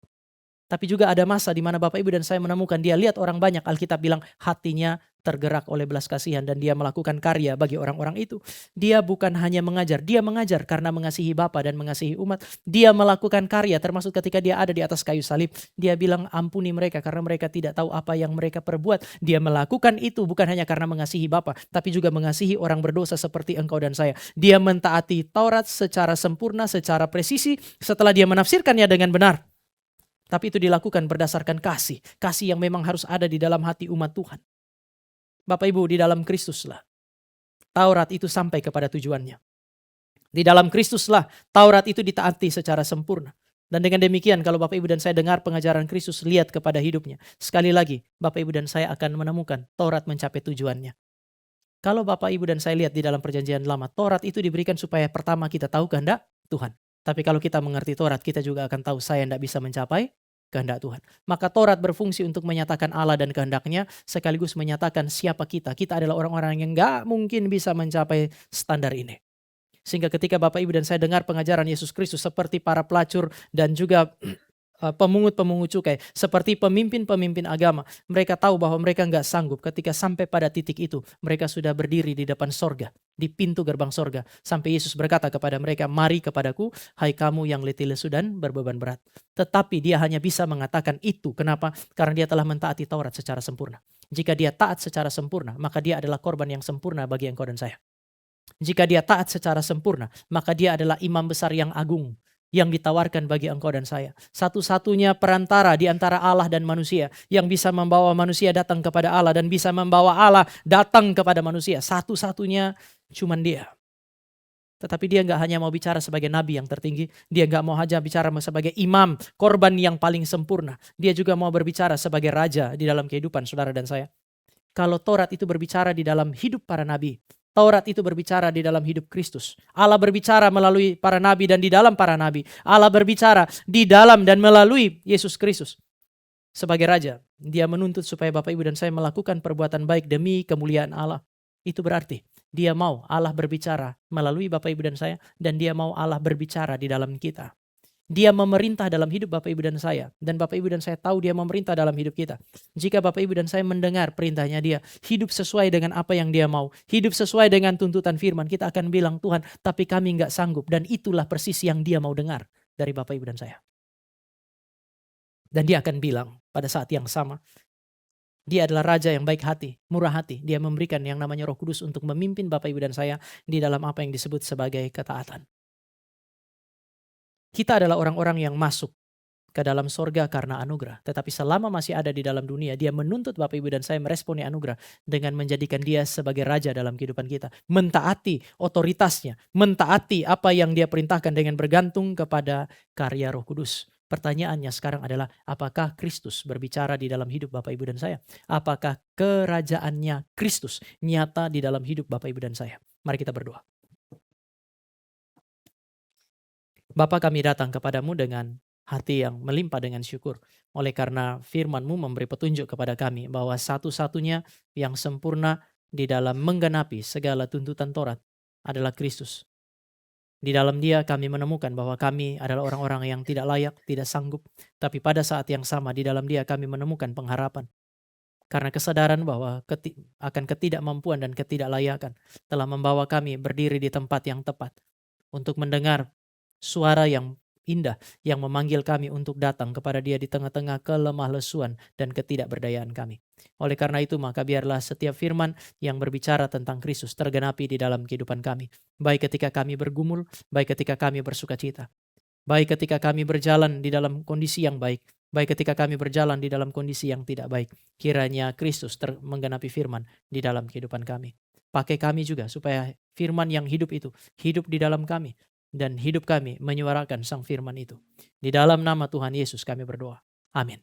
Tapi juga ada masa di mana Bapak Ibu dan saya menemukan dia lihat orang banyak. Alkitab bilang hatinya tergerak oleh belas kasihan dan dia melakukan karya bagi orang-orang itu. Dia bukan hanya mengajar, dia mengajar karena mengasihi Bapa dan mengasihi umat. Dia melakukan karya termasuk ketika dia ada di atas kayu salib. Dia bilang ampuni mereka karena mereka tidak tahu apa yang mereka perbuat. Dia melakukan itu bukan hanya karena mengasihi Bapa, tapi juga mengasihi orang berdosa seperti engkau dan saya. Dia mentaati Taurat secara sempurna, secara presisi setelah dia menafsirkannya dengan benar. Tapi itu dilakukan berdasarkan kasih. Kasih yang memang harus ada di dalam hati umat Tuhan. Bapak Ibu, di dalam Kristuslah Taurat itu sampai kepada tujuannya. Di dalam Kristuslah Taurat itu ditaati secara sempurna. Dan dengan demikian kalau Bapak Ibu dan saya dengar pengajaran Kristus, lihat kepada hidupnya. Sekali lagi Bapak Ibu dan saya akan menemukan Taurat mencapai tujuannya. Kalau Bapak Ibu dan saya lihat di dalam perjanjian lama, Taurat itu diberikan supaya pertama kita tahu kehendak Tuhan. Tapi kalau kita mengerti Taurat, kita juga akan tahu saya tidak bisa mencapai kehendak Tuhan. Maka Taurat berfungsi untuk menyatakan Allah dan kehendaknya, sekaligus menyatakan siapa kita. Kita adalah orang-orang yang gak mungkin bisa mencapai standar ini. Sehingga ketika Bapak Ibu dan saya dengar pengajaran Yesus Kristus seperti para pelacur dan juga pemungut-pemungut cukai, seperti pemimpin-pemimpin agama, mereka tahu bahwa mereka gak sanggup. Ketika sampai pada titik itu, mereka sudah berdiri di depan sorga, di pintu gerbang sorga. Sampai Yesus berkata kepada mereka, mari kepadaku, hai kamu yang letih lesu dan berbeban berat. Tetapi dia hanya bisa mengatakan itu. Kenapa? Karena dia telah mentaati Taurat secara sempurna. Jika dia taat secara sempurna, maka dia adalah korban yang sempurna bagi engkau dan saya. Jika dia taat secara sempurna, maka dia adalah imam besar yang agung. yang ditawarkan bagi engkau dan saya. Satu-satunya perantara di antara Allah dan manusia yang bisa membawa manusia datang kepada Allah dan bisa membawa Allah datang kepada manusia. Satu-satunya cuman Dia. Tetapi Dia nggak hanya mau bicara sebagai nabi yang tertinggi, Dia nggak mau hanya bicara sebagai imam, korban yang paling sempurna. Dia juga mau berbicara sebagai raja di dalam kehidupan saudara dan saya. Kalau Taurat itu berbicara di dalam hidup para nabi, Taurat itu berbicara di dalam hidup Kristus. Allah berbicara melalui para nabi dan di dalam para nabi. Allah berbicara di dalam dan melalui Yesus Kristus. Sebagai raja, Dia menuntut supaya Bapak Ibu dan saya melakukan perbuatan baik demi kemuliaan Allah. Itu berarti Dia mau Allah berbicara melalui Bapak Ibu dan saya, dan Dia mau Allah berbicara di dalam kita. Dia memerintah dalam hidup Bapak Ibu dan saya. Dan Bapak Ibu dan saya tahu Dia memerintah dalam hidup kita. Jika Bapak Ibu dan saya mendengar perintahnya Dia, hidup sesuai dengan apa yang Dia mau, hidup sesuai dengan tuntutan firman, kita akan bilang, Tuhan, tapi kami nggak sanggup. Dan itulah persis yang Dia mau dengar dari Bapak Ibu dan saya. Dan Dia akan bilang pada saat yang sama, Dia adalah Raja yang baik hati, murah hati. Dia memberikan yang namanya Roh Kudus untuk memimpin Bapak Ibu dan saya di dalam apa yang disebut sebagai ketaatan. Kita adalah orang-orang yang masuk ke dalam sorga karena anugerah. Tetapi selama masih ada di dalam dunia, Dia menuntut Bapak Ibu dan saya meresponi anugerah dengan menjadikan Dia sebagai Raja dalam kehidupan kita. Mentaati otoritasnya, mentaati apa yang Dia perintahkan dengan bergantung kepada karya Roh Kudus. Pertanyaannya sekarang adalah, apakah Kristus berbicara di dalam hidup Bapak Ibu dan saya? Apakah kerajaannya Kristus nyata di dalam hidup Bapak Ibu dan saya? Mari kita berdoa. Bapa, kami datang kepadamu dengan hati yang melimpah dengan syukur. Oleh karena firman-Mu memberi petunjuk kepada kami bahwa satu-satunya yang sempurna di dalam menggenapi segala tuntutan Taurat adalah Kristus. Di dalam Dia kami menemukan bahwa kami adalah orang-orang yang tidak layak, tidak sanggup. Tapi pada saat yang sama di dalam Dia kami menemukan pengharapan. Karena kesadaran bahwa akan ketidakmampuan dan ketidaklayakan telah membawa kami berdiri di tempat yang tepat untuk mendengar suara yang indah yang memanggil kami untuk datang kepada Dia di tengah-tengah kelemah lesuan dan ketidakberdayaan kami. Oleh karena itu maka biarlah setiap firman yang berbicara tentang Kristus tergenapi di dalam kehidupan kami. Baik ketika kami bergumul, baik ketika kami bersukacita. Baik ketika kami berjalan di dalam kondisi yang baik, baik ketika kami berjalan di dalam kondisi yang tidak baik. Kiranya Kristus menggenapi firman di dalam kehidupan kami. Pakai kami juga supaya firman yang hidup itu hidup di dalam kami. Dan hidup kami menyuarakan sang firman itu. Di dalam nama Tuhan Yesus kami berdoa. Amin.